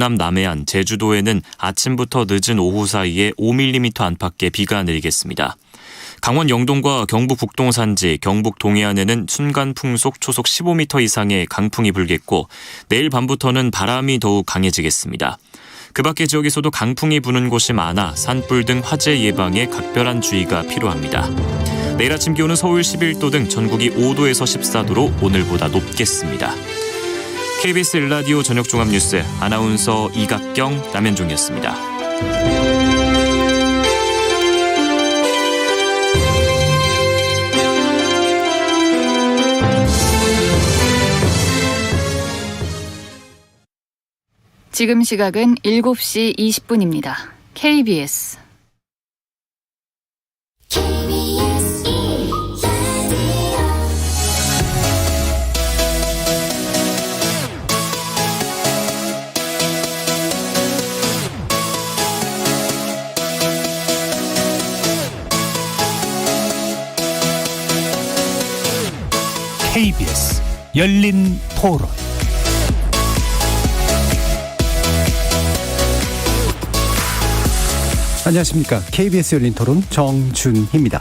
경남 남해안, 제주도에는 아침부터 늦은 오후 사이에 5mm 안팎의 비가 내리겠습니다. 강원 영동과 경북 북동 산지, 경북 동해안에는 순간 풍속 초속 15m 이상의 강풍이 불겠고 내일 밤부터는 바람이 더욱 강해지겠습니다. 그 밖의 지역에서도 강풍이 부는 곳이 많아 산불 등 화재 예방에 각별한 주의가 필요합니다. 내일 아침 기온은 서울 11도 등 전국이 5도에서 14도로 오늘보다 높겠습니다. KBS 1라디오 저녁종합뉴스 아나운서 이각경, 남현종이었습니다. 지금 시각은 7시 20분입니다. KBS KBS 열린 토론. 안녕하십니까. KBS 열린 토론 정준희입니다.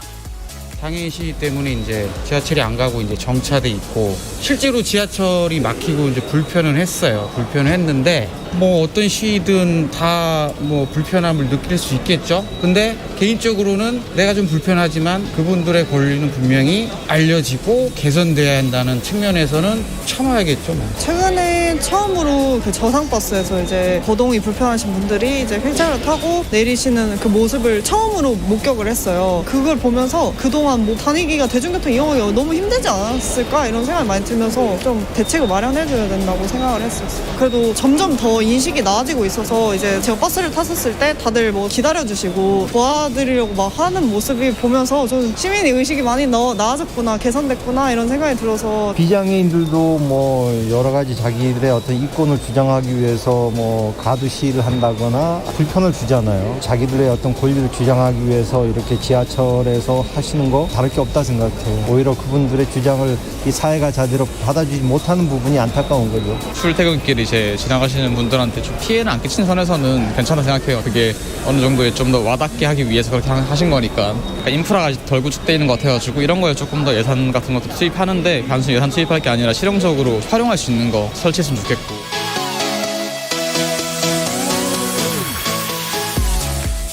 장애인 시위 때문에 이제 지하철이 안 가고 이제 정차돼 있고 실제로 지하철이 막히고 이제 불편은 했어요. 불편은 했는데 뭐 어떤 시위든 다 뭐 불편함을 느낄 수 있겠죠. 근데 개인적으로는 내가 좀 불편하지만 그분들의 권리는 분명히 알려지고 개선돼야 한다는 측면에서는 참아야겠죠. 최근에 처음으로 그 저상버스에서 이제 거동이 불편하신 분들이 이제 휠체어를 타고 내리시는 그 모습을 처음으로 목격을 했어요. 그걸 보면서 그동안 뭐 다니기가 대중교통 이용하기가 너무 힘들지 않았을까 이런 생각이 많이 들면서 좀 대책을 마련해줘야 된다고 생각을 했었어요. 그래도 점점 더 인식이 나아지고 있어서 이제 제가 버스를 탔었을 때 다들 뭐 기다려주시고 도와드리려고 막 하는 모습이 보면서 좀 시민의 의식이 많이 나아졌구나, 개선됐구나 이런 생각이 들어서 비장애인들도 뭐 여러 가지 자기들의 어떤 이권을 주장하기 위해서 뭐 가두 시위를 한다거나 불편을 주잖아요. 자기들의 어떤 권리를 주장하기 위해서 이렇게 지하철에서 하시는 거 다를 게 없다 생각해요. 오히려 그분들의 주장을 이 사회가 제대로 받아주지 못하는 부분이 안타까운 거죠. 출퇴근길 이제 지나가시는 분들한테 좀 피해를 안 끼치는 선에서는 괜찮다 생각해요. 그게 어느 정도에 좀 더 와닿게 하기 위해서 그렇게 하신 거니까. 그러니까 인프라가 덜 구축되어 있는 것 같아가지고 이런 거에 조금 더 예산 같은 것도 투입하는데 단순히 예산 투입할 게 아니라 실용적으로 활용할 수 있는 거 설치했으면 좋겠고.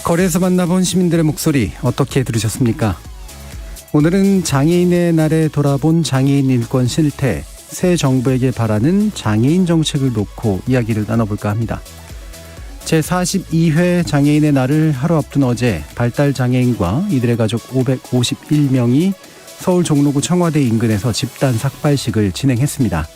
거리에서 만나본 시민들의 목소리 어떻게 들으셨습니까? 오늘은 장애인의 날에 돌아본 장애인 인권 실태, 새 정부에게 바라는 장애인 정책을 놓고 이야기를 나눠볼까 합니다. 제42회 장애인의 날을 하루 앞둔 어제 발달장애인과 이들의 가족 551명이 서울 종로구 청와대 인근에서 집단 삭발식을 진행했습니다.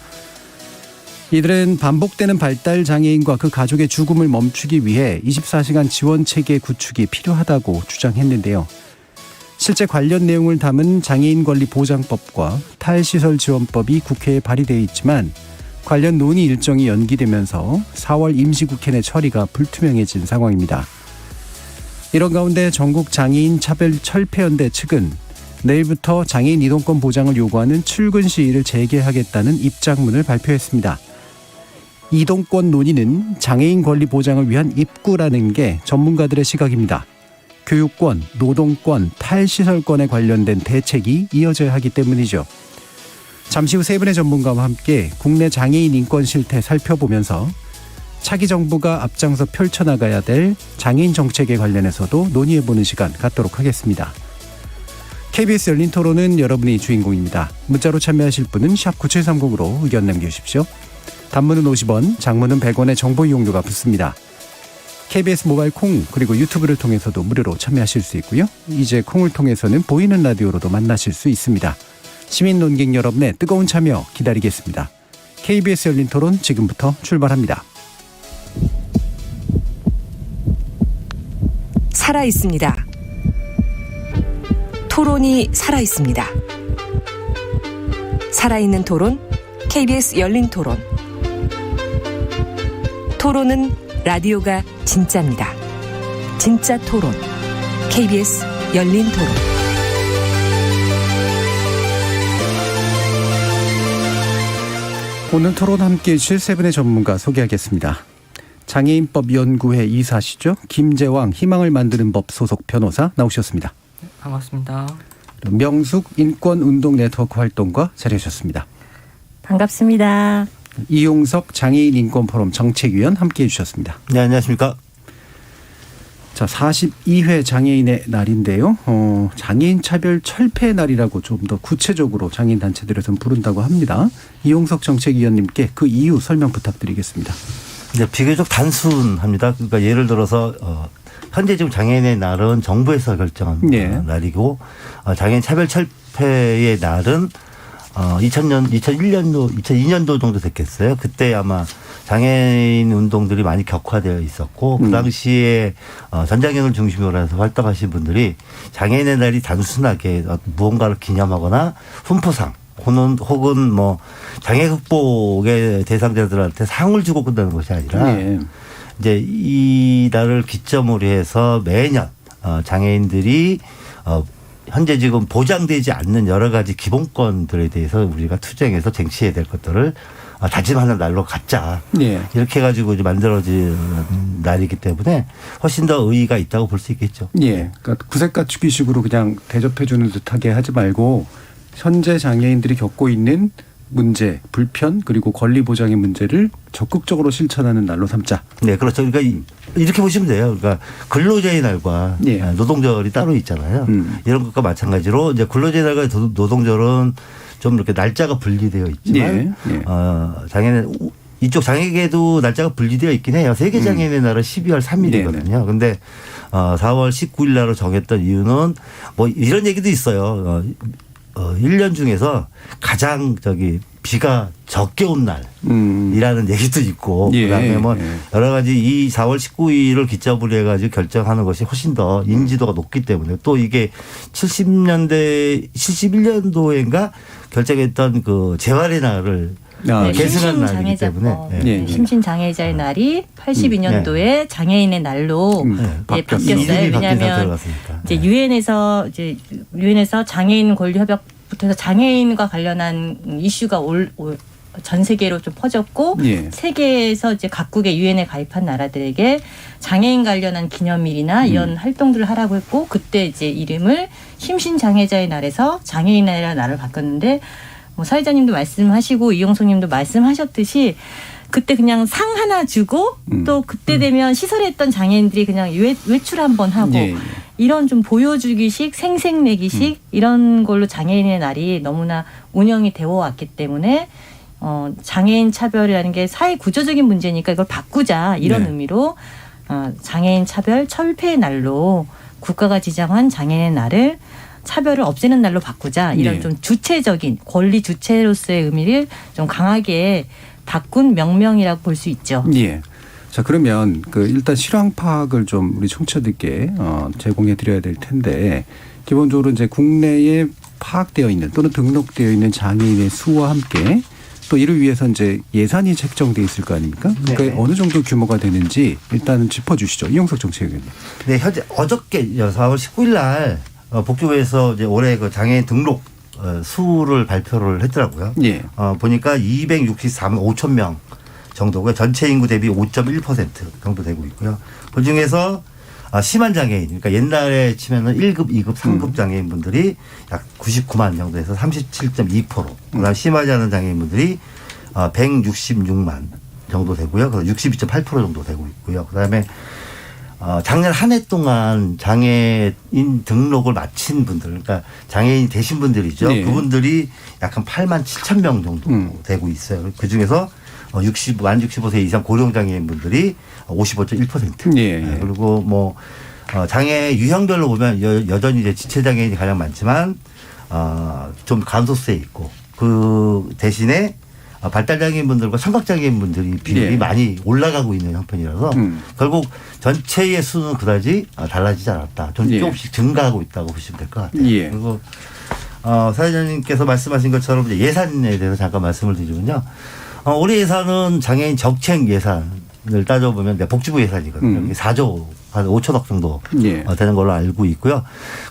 이들은 반복되는 발달장애인과 그 가족의 죽음을 멈추기 위해 24시간 지원체계 구축이 필요하다고 주장했는데요. 실제 관련 내용을 담은 장애인권리보장법과 탈시설지원법이 국회에 발의되어 있지만 관련 논의 일정이 연기되면서 4월 임시국회 내 처리가 불투명해진 상황입니다. 이런 가운데 전국장애인차별철폐연대 측은 내일부터 장애인 이동권 보장을 요구하는 출근 시위를 재개하겠다는 입장문을 발표했습니다. 이동권 논의는 장애인 권리 보장을 위한 입구라는 게 전문가들의 시각입니다. 교육권, 노동권, 탈시설권에 관련된 대책이 이어져야 하기 때문이죠. 잠시 후 세 분의 전문가와 함께 국내 장애인 인권 실태 살펴보면서 차기 정부가 앞장서 펼쳐나가야 될 장애인 정책에 관련해서도 논의해보는 시간 갖도록 하겠습니다. KBS 열린 토론은 여러분이 주인공입니다. 문자로 참여하실 분은 샵 9730으로 의견 남겨주십시오. 단문은 50원, 장문은 100원의 정보 이용료가 붙습니다. KBS 모바일 콩 그리고 유튜브를 통해서도 무료로 참여하실 수 있고요. 이제 콩을 통해서는 보이는 라디오로도 만나실 수 있습니다. 시민 논객 여러분의 뜨거운 참여 기다리겠습니다. KBS 열린 토론 지금부터 출발합니다. 살아있습니다. 토론이 살아있습니다. 살아있는 토론, KBS 열린 토론. 토론은 라디오가 진짜입니다. 진짜 토론, KBS 열린 토론. 오늘 토론 함께해 주실 세 분의 전문가 소개하겠습니다. 장애인법연구회 이사시죠. 김재왕 희망을 만드는 법 소속 변호사 나오셨습니다. 반갑습니다. 명숙 인권운동 네트워크 활동가 자리하셨습니다. 반갑습니다. 이용석 장애인 인권포럼 정책위원 함께해 주셨습니다. 네, 안녕하십니까. 자, 42회 장애인의 날인데요. 장애인 차별 철폐 날이라고 좀 더 구체적으로 장애인 단체들에서는 부른다고 합니다. 이용석 정책위원님께 그 이유 설명 부탁드리겠습니다. 네, 비교적 단순합니다. 그러니까 예를 들어서 현재 지금 장애인의 날은 정부에서 결정한 날이고 장애인 차별 철폐의 날은 2002년도 정도 됐겠어요. 그때 아마 장애인 운동들이 많이 격화되어 있었고 그 당시에 전장현을 중심으로 해서 활동하신 분들이 장애인의 날이 단순하게 무언가를 기념하거나 훈포상 혹은 뭐 장애 극복의 대상자들한테 상을 주고 끝나는 것이 아니라 이제 이 날을 기점으로 해서 매년 장애인들이 현재 지금 보장되지 않는 여러 가지 기본권들에 대해서 우리가 투쟁해서 쟁취해야 될 것들을 다짐하는 날로 갖자. 이렇게 해가지고 이제 만들어진 날이기 때문에 훨씬 더 의의가 있다고 볼 수 있겠죠. 그러니까 구색 갖추기식으로 그냥 대접해주는 듯하게 하지 말고 현재 장애인들이 겪고 있는 문제, 불편 그리고 권리 보장의 문제를 적극적으로 실천하는 날로 삼자. 네, 그렇죠. 그러니까 이렇게 보시면 돼요. 그러니까 근로자의 날과 노동절이 따로 있잖아요. 이런 것과 마찬가지로 이제 근로자의 날과 노동절은 좀 이렇게 날짜가 분리되어 있지만 장애인 이쪽 장애계도 날짜가 분리되어 있긴 해요. 세계 장애인의 날은 12월 3일이거든요. 그런데 4월 19일 날로 정했던 이유는 뭐 이런 얘기도 있어요. 1년 중에서 가장 비가 적게 온 날이라는 얘기도 있고 그다음에 뭐 여러 가지 이 4월 19일을 기점으로 해가지고 결정하는 것이 훨씬 더 인지도가 높기 때문에 또 이게 71년도인가 결정했던 그 재활의 날을 계승한 날이기 때문에 심신장애자의 날이 82년도에 장애인의 날로 바뀌었어요. 왜냐하면 이제 유엔에서 장애인 권리 협약부터 해서 장애인과 관련한 이슈가 전 세계로 좀 퍼졌고 세계에서 이제 각국의 유엔에 가입한 나라들에게 장애인 관련한 기념일이나 이런 활동들을 하라고 했고 그때 이제 이름을 심신장애자의 날에서 장애인의 날을 바꿨는데 뭐 사회자님도 말씀하시고 이용석님도 말씀하셨듯이 그때 그냥 상 하나 주고 또 그때 되면 시설에 있던 장애인들이 그냥 외출 한번 하고 이런 좀 보여주기식 생색내기식 이런 걸로 장애인의 날이 너무나 운영이 되어 왔기 때문에 장애인 차별이라는 게 사회 구조적인 문제니까 이걸 바꾸자 이런 의미로 장애인 차별 철폐의 날로 국가가 지정한 장애인의 날을 차별을 없애는 날로 바꾸자 이런 좀 주체적인 권리 주체로서의 의미를 좀 강하게 바꾼 명명이라고 볼 수 있죠. 자, 그러면 일단 실황 파악을 좀 우리 청취자들께 제공해 드려야 될 텐데 기본적으로 이제 국내에 파악되어 있는 또는 등록되어 있는 장애인의 수와 함께 또 이를 위해서 이제 예산이 책정돼 있을 거 아닙니까? 그러니까 어느 정도 규모가 되는지 일단은 짚어주시죠. 이용석 정책위원님. 네, 현재 어저께 4월 19일 날 복지부에서 이제 올해 그 장애인 등록 수를 발표를 했더라고요. 보니까 264만 5천 명 정도가 전체 인구 대비 5.1% 정도 되고 있고요. 그 중에서 심한 장애인, 그러니까 옛날에 치면은 1급, 2급, 3급 장애인분들이 약 99만 정도에서 37.2%. 그다음 심하지 않은 장애인분들이 166만 정도 되고요. 그래서 62.8% 정도 되고 있고요. 그다음에 작년 한 해 동안 장애인 등록을 마친 분들, 그러니까 장애인 되신 분들이죠. 그분들이 약 한 8만 7천 명 정도 되고 있어요. 그 중에서 만 65세 이상 고령 장애인 분들이 55.1%. 그리고 뭐 장애 유형별로 보면 여전히 이제 지체 장애인이 가장 많지만 좀 감소세 있고 그 대신에 발달장애인분들과 청각장애인분들이 비율이 많이 올라가고 있는 형편이라서 결국 전체의 수는 그다지 달라지지 않았다. 좀 조금씩 증가하고 있다고 보시면 될 것 같아요. 그리고 사회자님께서 말씀하신 것처럼 이제 예산에 대해서 잠깐 말씀을 드리면요. 올해 예산은 장애인 정책 예산을 따져보면 복지부 예산이거든요. 4조 한 5천억 정도 되는 걸로 알고 있고요.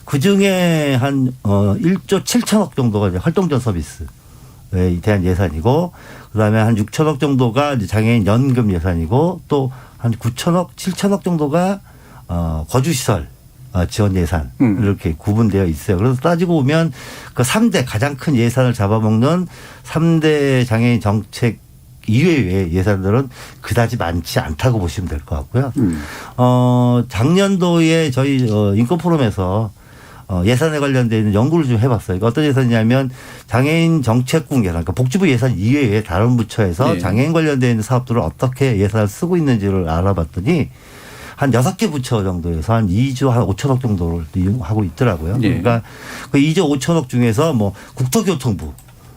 그중에 한 1조 7천억 정도가 이제 활동전 서비스 대한 예산이고 그다음에 한 6천억 정도가 이제 장애인 연금 예산이고 또 한 9천억, 7천억 정도가 거주시설 지원 예산 이렇게 구분되어 있어요. 그래서 따지고 보면 그 3대 가장 큰 예산을 잡아먹는 3대 장애인 정책 이외의 예산들은 그다지 많지 않다고 보시면 될 것 같고요. 작년도에 저희 인권 포럼에서 예산에 관련된 연구를 좀 해봤어요. 어떤 예산이냐면 장애인 정책국 예산, 그러니까 복지부 예산 이외에 다른 부처에서 네. 장애인 관련된 사업들을 어떻게 예산을 쓰고 있는지를 알아봤더니 한 6개 부처 정도에서 한 2조 한 5천억 정도를 이용하고 있더라고요. 네. 그러니까 그 2조 5천억 중에서 뭐 국토교통부,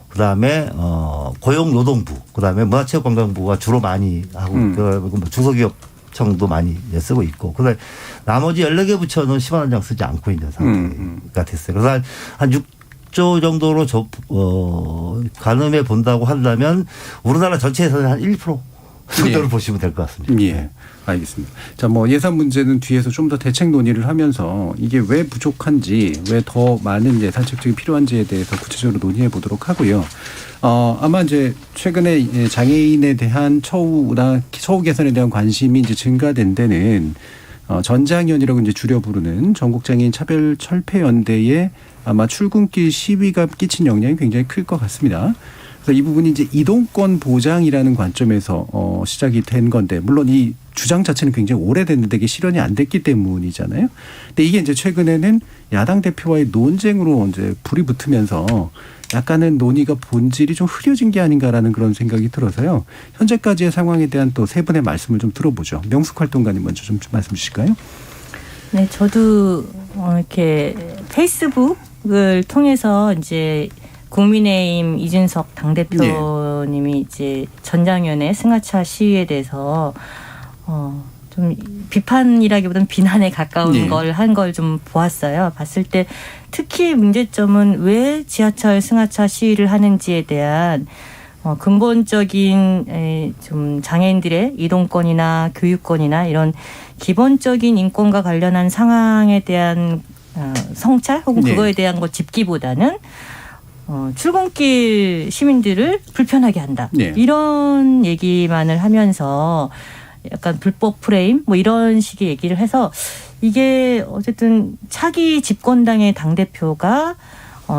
그다음에 고용노동부, 그다음에 문화체육관광부가 주로 많이 하고 중소기업청도 많이 쓰고 있고, 그다음에 나머지 14개 부처는 10원 한 장 쓰지 않고 있는 상태가 됐어요. 그래서 한 6조 정도로 가늠해 본다고 한다면 우리나라 전체에서는 한 1% 정도를 보시면 될 것 같습니다. 예. 알겠습니다. 자, 뭐 예산 문제는 뒤에서 좀 더 대책 논의를 하면서 이게 왜 부족한지, 왜 더 많은 예산책정이 필요한지에 대해서 구체적으로 논의해 보도록 하고요. 아마 이제 최근에 장애인에 대한 처우 개선에 대한 관심이 이제 증가된 데는 전장연이라고 이제 줄여 부르는 전국장애인 차별철폐연대의 아마 출근길 시위가 끼친 영향이 굉장히 클 것 같습니다. 그래서 이 부분이 이제 이동권 보장이라는 관점에서 시작이 된 건데, 물론 이 주장 자체는 굉장히 오래됐는데 이게 실현이 안 됐기 때문이잖아요. 근데 이게 이제 최근에는 야당 대표와의 논쟁으로 이제 불이 붙으면서 약간은 논의가 본질이 좀 흐려진 게 아닌가라는 그런 생각이 들어서요. 현재까지의 상황에 대한 또 세 분의 말씀을 좀 들어보죠. 명숙 활동가님 먼저 좀 말씀 주실까요? 네, 저도 이렇게 페이스북을 통해서 이제 국민의힘 이준석 당대표님이 이제 전장연의 승하차 시위에 대해서 좀 비판이라기보다는 비난에 가까운 걸 한 걸 좀 보았어요. 봤을 때 특히 문제점은 왜 지하철 승하차 시위를 하는지에 대한 근본적인 좀 장애인들의 이동권이나 교육권이나 이런 기본적인 인권과 관련한 상황에 대한 성찰 혹은 그거에 대한 거 짚기보다는 출근길 시민들을 불편하게 한다. 이런 얘기만을 하면서 약간 불법 프레임 뭐 이런 식의 얘기를 해서 이게 어쨌든 차기 집권당의 당대표가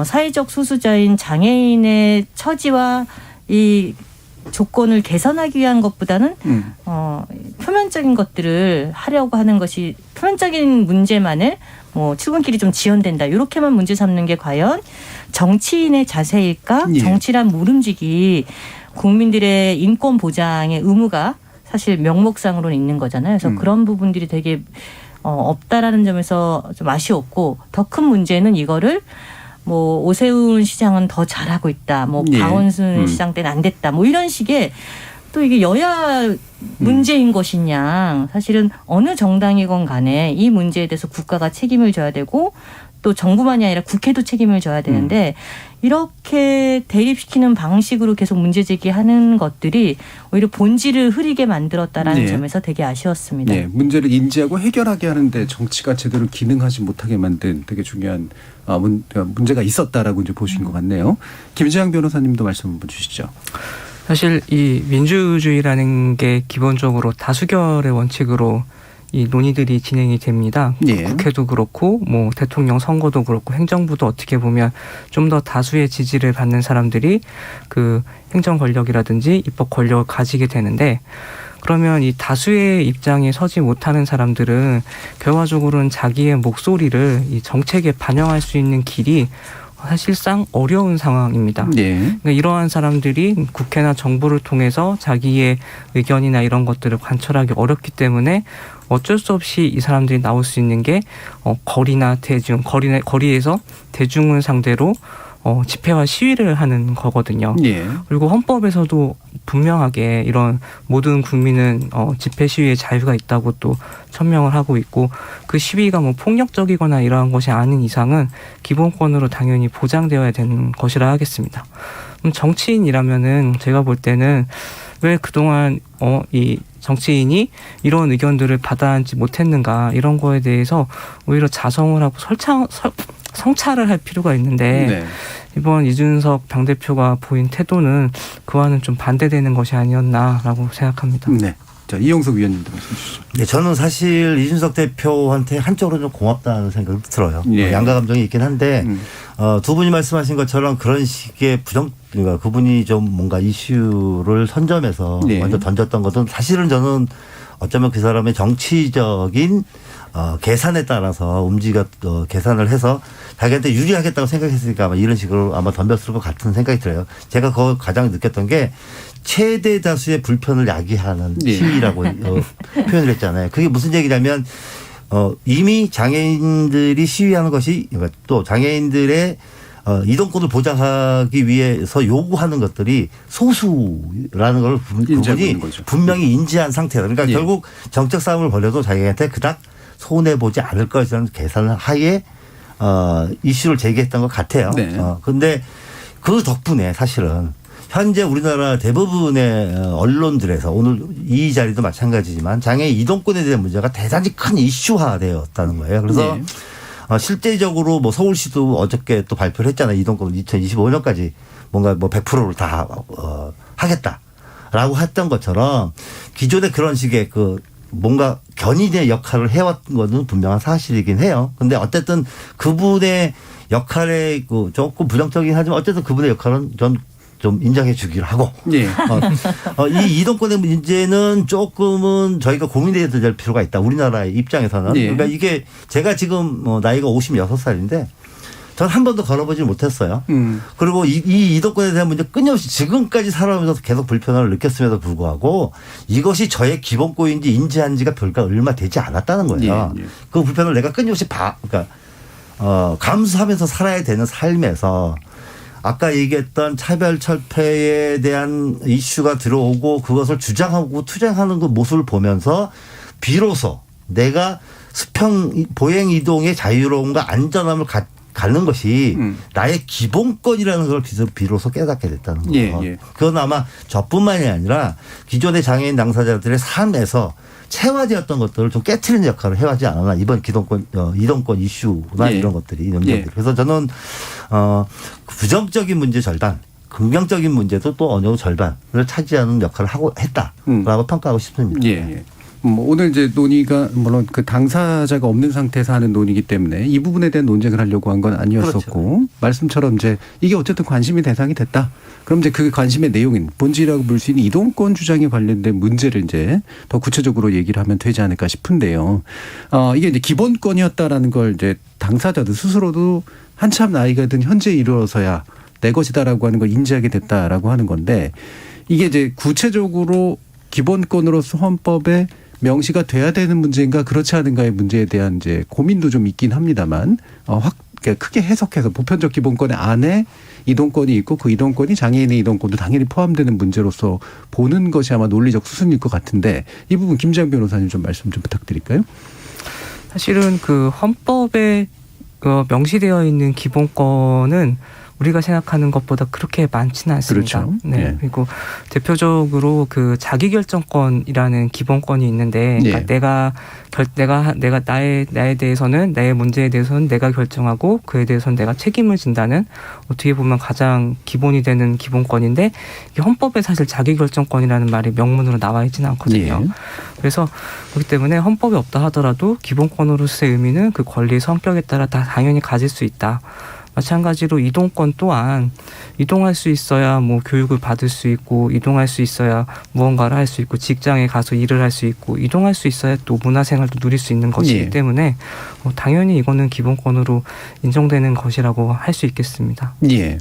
사회적 소수자인 장애인의 처지와 이 조건을 개선하기 위한 것보다는 표면적인 것들을 하려고 하는 것이, 표면적인 문제만을 뭐 출근길이 좀 지연된다 이렇게만 문제 삼는 게 과연 정치인의 자세일까? 정치란 모름지기 국민들의 인권 보장의 의무가 사실 명목상으로는 있는 거잖아요. 그래서 그런 부분들이 되게 없다라는 점에서 좀 아쉬웠고, 더 큰 문제는 이거를 뭐 오세훈 시장은 더 잘하고 있다. 뭐 박원순 시장 때는 안 됐다. 뭐 이런 식의 또 이게 여야 문제인 것이냐. 사실은 어느 정당이건 간에 이 문제에 대해서 국가가 책임을 져야 되고 또 정부만이 아니라 국회도 책임을 져야 되는데 이렇게 대립시키는 방식으로 계속 문제 제기하는 것들이 오히려 본질을 흐리게 만들었다라는 점에서 되게 아쉬웠습니다. 네, 문제를 인지하고 해결하게 하는데 정치가 제대로 기능하지 못하게 만든 되게 중요한 문제가 있었다라고 이제 보신 것 같네요. 김지향 변호사님도 말씀 한번 주시죠. 사실 이 민주주의라는 게 기본적으로 다수결의 원칙으로 이 논의들이 진행이 됩니다. 국회도 그렇고 뭐 대통령 선거도 그렇고 행정부도 어떻게 보면 좀 더 다수의 지지를 받는 사람들이 그 행정 권력이라든지 입법 권력을 가지게 되는데, 그러면 이 다수의 입장에 서지 못하는 사람들은 결과적으로는 자기의 목소리를 이 정책에 반영할 수 있는 길이 사실상 어려운 상황입니다. 그러니까 이러한 사람들이 국회나 정부를 통해서 자기의 의견이나 이런 것들을 관철하기 어렵기 때문에 어쩔 수 없이 이 사람들이 나올 수 있는 게 거리나 거리에서 대중을 상대로 집회와 시위를 하는 거거든요. 그리고 헌법에서도 분명하게 이런 모든 국민은 집회 시위의 자유가 있다고 또 천명을 하고 있고, 그 시위가 뭐 폭력적이거나 이러한 것이 아닌 이상은 기본권으로 당연히 보장되어야 되는 것이라 하겠습니다. 정치인이라면은 제가 볼 때는 왜 그동안 이 정치인이 이런 의견들을 받아안지 못했는가, 이런 거에 대해서 오히려 자성을 하고 성찰을 할 필요가 있는데 네. 이번 이준석 당대표가 보인 태도는 그와는 좀 반대되는 것이 아니었나라고 생각합니다. 네. 자, 이영석 위원님도 말씀 주시죠. 네, 저는 사실 이준석 대표한테 한쪽으로 좀 고맙다는 생각이 들어요. 예. 양가 감정이 있긴 한데 두 분이 말씀하신 것처럼 그런 식의 그러니까 그분이 좀 뭔가 이슈를 선점해서 예. 먼저 던졌던 것은 사실은 저는 어쩌면 그 사람의 정치적인 계산에 따라서 계산을 해서 자기한테 유리하겠다고 생각했으니까 아마 이런 식으로 아마 덤볐을 것 같은 생각이 들어요. 제가 그 가장 느꼈던 게 최대 다수의 불편을 야기하는 예. 시위라고 표현을 했잖아요. 그게 무슨 얘기냐면 이미 장애인들이 시위하는 것이 그러니까 또 장애인들의 이동권을 보장하기 위해서 요구하는 것들이 소수라는 걸 그분이 분명히 인지한 상태다. 그러니까 예. 결국 정책 싸움을 벌여도 자기한테 그닥 손해보지 않을 것이라는 계산을 하에 이슈를 제기했던 것 같아요. 그런데 그 덕분에 사실은 현재 우리나라 대부분의 언론들에서 오늘 이 자리도 마찬가지지만 장애인 이동권에 대한 문제가 대단히 큰 이슈화되었다는 거예요. 그래서 실제적으로 뭐 서울시도 어저께 또 발표를 했잖아요. 이동권 2025년까지 뭔가 뭐 100%를 다 하겠다라고 했던 것처럼 기존에 그런 식의 뭔가 견인의 역할을 해왔던 것은 분명한 사실이긴 해요. 근데 어쨌든 그분의 역할에 조금 부정적이긴 하지만 어쨌든 그분의 역할은 전 좀 인정해 주기로 하고. 예. 이 이동권의 문제는 조금은 저희가 고민해야 될 필요가 있다. 우리나라의 입장에서는. 예. 그러니까 이게 제가 지금 나이가 56살인데 전 한 번도 걸어보지 못했어요. 그리고 이 이동권에 대한 문제 끊임없이 지금까지 살아오면서 계속 불편함을 느꼈음에도 불구하고 이것이 저의 기본권인지 인지한 지가 별가 얼마 되지 않았다는 거예요. 예. 그 불편을 내가 끊임없이 그러니까 감수하면서 살아야 되는 삶에서 아까 얘기했던 차별철폐에 대한 이슈가 들어오고 그것을 주장하고 투쟁하는 그 모습을 보면서 비로소 내가 보행 이동의 자유로움과 안전함을 갖는 것이 나의 기본권이라는 걸 비로소 깨닫게 됐다는 거예요. 예. 그건 아마 저뿐만이 아니라 기존의 장애인 당사자들의 삶에서 체화되었던 것들을 좀 깨트리는 역할을 해왔지 않았나 이번 이동권 이슈나 예. 이런 것들이 문제들. 예. 그래서 저는 부정적인 문제 절반, 긍정적인 문제도 또 어느 정도 절반을 차지하는 역할을 했다라고 평가하고 싶습니다. 예. 오늘 이제 논의가 물론 그 당사자가 없는 상태에서 하는 논의이기 때문에 이 부분에 대한 논쟁을 하려고 한 건 아니었었고 그렇죠. 말씀처럼 이제 이게 어쨌든 관심의 대상이 됐다. 그럼 이제 그 관심의 내용인 본질이라고 볼 수 있는 이동권 주장에 관련된 문제를 이제 더 구체적으로 얘기를 하면 되지 않을까 싶은데요. 이게 이제 기본권이었다라는 걸 이제 당사자들 스스로도 한참 나이가 든 현재 이르러서야 내 것이다라고 하는 걸 인지하게 됐다라고 하는 건데 이게 이제 구체적으로 기본권으로서 헌법에 명시가 돼야 되는 문제인가 그렇지 않은가의 문제에 대한 이제 고민도 좀 있긴 합니다만 크게 해석해서 보편적 기본권 안에 이동권이 있고 그 이동권이 장애인의 이동권도 당연히 포함되는 문제로서 보는 것이 아마 논리적 수순일 것 같은데 이 부분 김장 변호사님 좀 말씀 좀 부탁드릴까요? 사실은 그 헌법에 명시되어 있는 기본권은 우리가 생각하는 것보다 그렇게 많지는 않습니다. 그렇죠. 네. 예. 그리고 대표적으로 그 자기결정권이라는 기본권이 있는데 그러니까 내가 나에 대해서는 나의 문제에 대해서는 내가 결정하고 그에 대해서는 내가 책임을 진다는 어떻게 보면 가장 기본이 되는 기본권인데 이게 헌법에 사실 자기결정권이라는 말이 명문으로 나와 있지는 않거든요. 예. 그래서 그렇기 때문에 헌법이 없다 하더라도 기본권으로서의 의미는 그 권리의 성격에 따라 다 당연히 가질 수 있다. 마찬가지로 이동권 또한 이동할 수 있어야 뭐 교육을 받을 수 있고 이동할 수 있어야 무언가를 할 수 있고 직장에 가서 일을 할 수 있고 이동할 수 있어야 또 문화생활도 누릴 수 있는 것이기 때문에 당연히 이거는 기본권으로 인정되는 것이라고 할 수 있겠습니다. 예.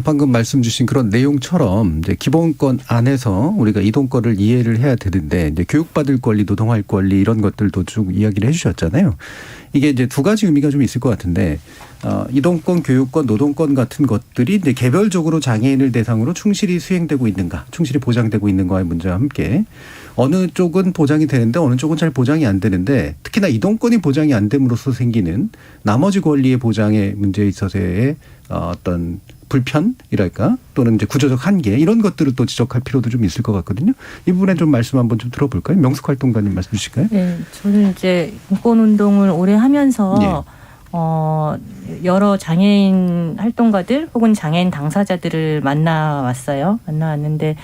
방금 말씀 주신 그런 내용처럼 이제 기본권 안에서 우리가 이동권을 이해를 해야 되는데 이제 교육받을 권리, 노동할 권리 이런 것들도 쭉 이야기를 해 주셨잖아요. 이게 이제 두 가지 의미가 좀 있을 것 같은데 이동권, 교육권, 노동권 같은 것들이 이제 개별적으로 장애인을 대상으로 충실히 수행되고 있는가, 충실히 보장되고 있는가의 문제와 함께 어느 쪽은 보장이 되는데 어느 쪽은 잘 보장이 안 되는데 특히나 이동권이 보장이 안 됨으로써 생기는 나머지 권리의 보장의 문제에 있어서의 어떤 불편이랄까 또는 이제 구조적 한계 이런 것들을 또 지적할 필요도 좀 있을 것 같거든요. 이 부분에 좀 말씀 한번 좀 들어볼까요? 명숙활동가님 말씀 주실까요? 네, 저는 이제 인권운동을 오래 하면서 여러 장애인 활동가들 혹은 장애인 당사자들을 만나왔는데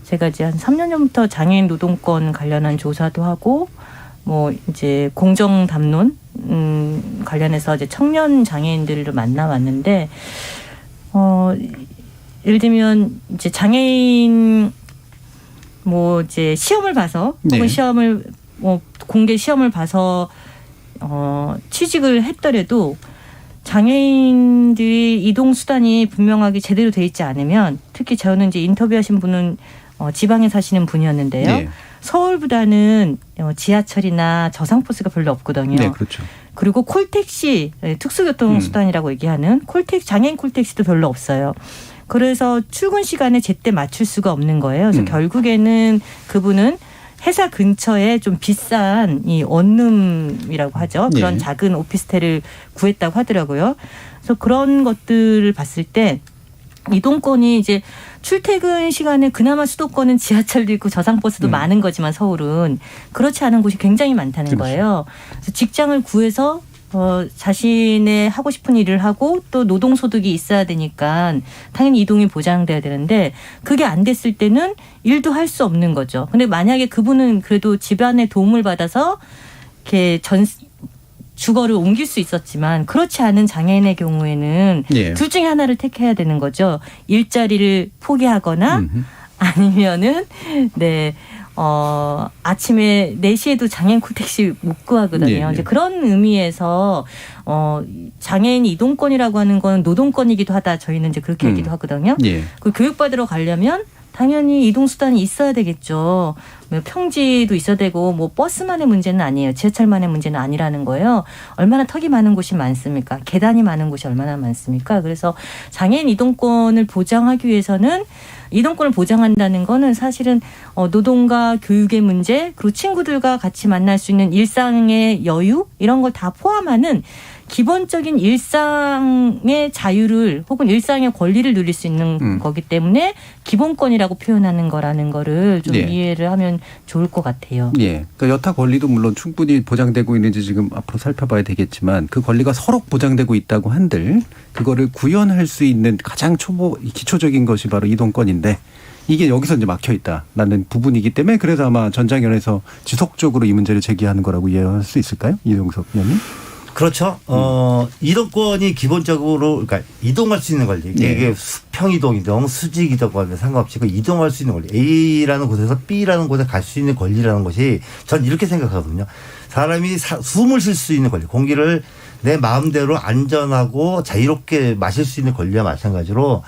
제가 이제 한 3년 전부터 장애인 노동권 관련한 조사도 하고 뭐 이제 공정 담론 관련해서 이제 청년 장애인들을 만나왔는데 예를 들면 이제 장애인 뭐 이제 시험을 봐서 혹은 시험을 뭐 공개 시험을 봐서 취직을 했더라도 장애인들이 이동 수단이 분명하게 제대로 돼 있지 않으면 특히 저는 이제 인터뷰하신 분은 지방에 사시는 분이었는데요. 네. 서울보다는 지하철이나 저상버스가 별로 없거든요. 네, 그렇죠. 그리고 콜택시 특수교통수단이라고 얘기하는 장애인 콜택시도 별로 없어요. 그래서 출근 시간에 제때 맞출 수가 없는 거예요. 그래서 결국에는 그분은 회사 근처에 좀 비싼 이 원룸이라고 하죠. 그런 작은 오피스텔을 구했다고 하더라고요. 그래서 그런 것들을 봤을 때 이동권이 이제 출퇴근 시간에 그나마 수도권은 지하철도 있고 저상버스도 많은 거지만 서울은 그렇지 않은 곳이 굉장히 많다는 거예요. 그래서 직장을 구해서 자신의 하고 싶은 일을 하고 또 노동소득이 있어야 되니까 당연히 이동이 보장돼야 되는데 그게 안 됐을 때는 일도 할 수 없는 거죠. 근데 만약에 그분은 그래도 집안의 도움을 받아서 이렇게 주거를 옮길 수 있었지만 그렇지 않은 장애인의 경우에는 둘 중에 하나를 택해야 되는 거죠. 일자리를 포기하거나 아니면은 아침에 4시에도 장애인 콜택시 못 구하거든요. 이제 그런 의미에서 장애인 이동권이라고 하는 건 노동권이기도 하다. 저희는 이제 그렇게 얘기도 하거든요. 그 교육받으러 가려면 당연히 이동수단이 있어야 되겠죠. 뭐 평지도 있어야 되고 뭐 버스만의 문제는 아니에요. 지하철만의 문제는 아니라는 거예요. 얼마나 턱이 많은 곳이 많습니까? 계단이 많은 곳이 얼마나 많습니까? 그래서 장애인 이동권을 보장하기 위해서는 이동권을 보장한다는 거는 사실은 노동과 교육의 문제 그리고 친구들과 같이 만날 수 있는 일상의 여유 이런 걸 다 포함하는 기본적인 일상의 자유를 혹은 일상의 권리를 누릴 수 있는 거기 때문에 기본권이라고 표현하는 거라는 거를 좀 이해를 하면 좋을 것 같아요. 그러니까 여타 권리도 물론 충분히 보장되고 있는지 지금 앞으로 살펴봐야 되겠지만 그 권리가 서로 보장되고 있다고 한들 그거를 구현할 수 있는 가장 기초적인 것이 바로 이동권인데 이게 여기서 이제 막혀 있다라는 부분이기 때문에 그래서 아마 전장현에서 지속적으로 이 문제를 제기하는 거라고 이해할 수 있을까요? 이동석 의원님? 그렇죠. 이동권이 기본적으로, 그러니까 이동할 수 있는 권리. 이게 수평 이동, 수직 이동권에 상관없이 이동할 수 있는 권리. A라는 곳에서 B라는 곳에 갈 수 있는 권리라는 것이 전 이렇게 생각하거든요. 사람이 숨을 쉴 수 있는 권리. 공기를 내 마음대로 안전하고 자유롭게 마실 수 있는 권리와 마찬가지로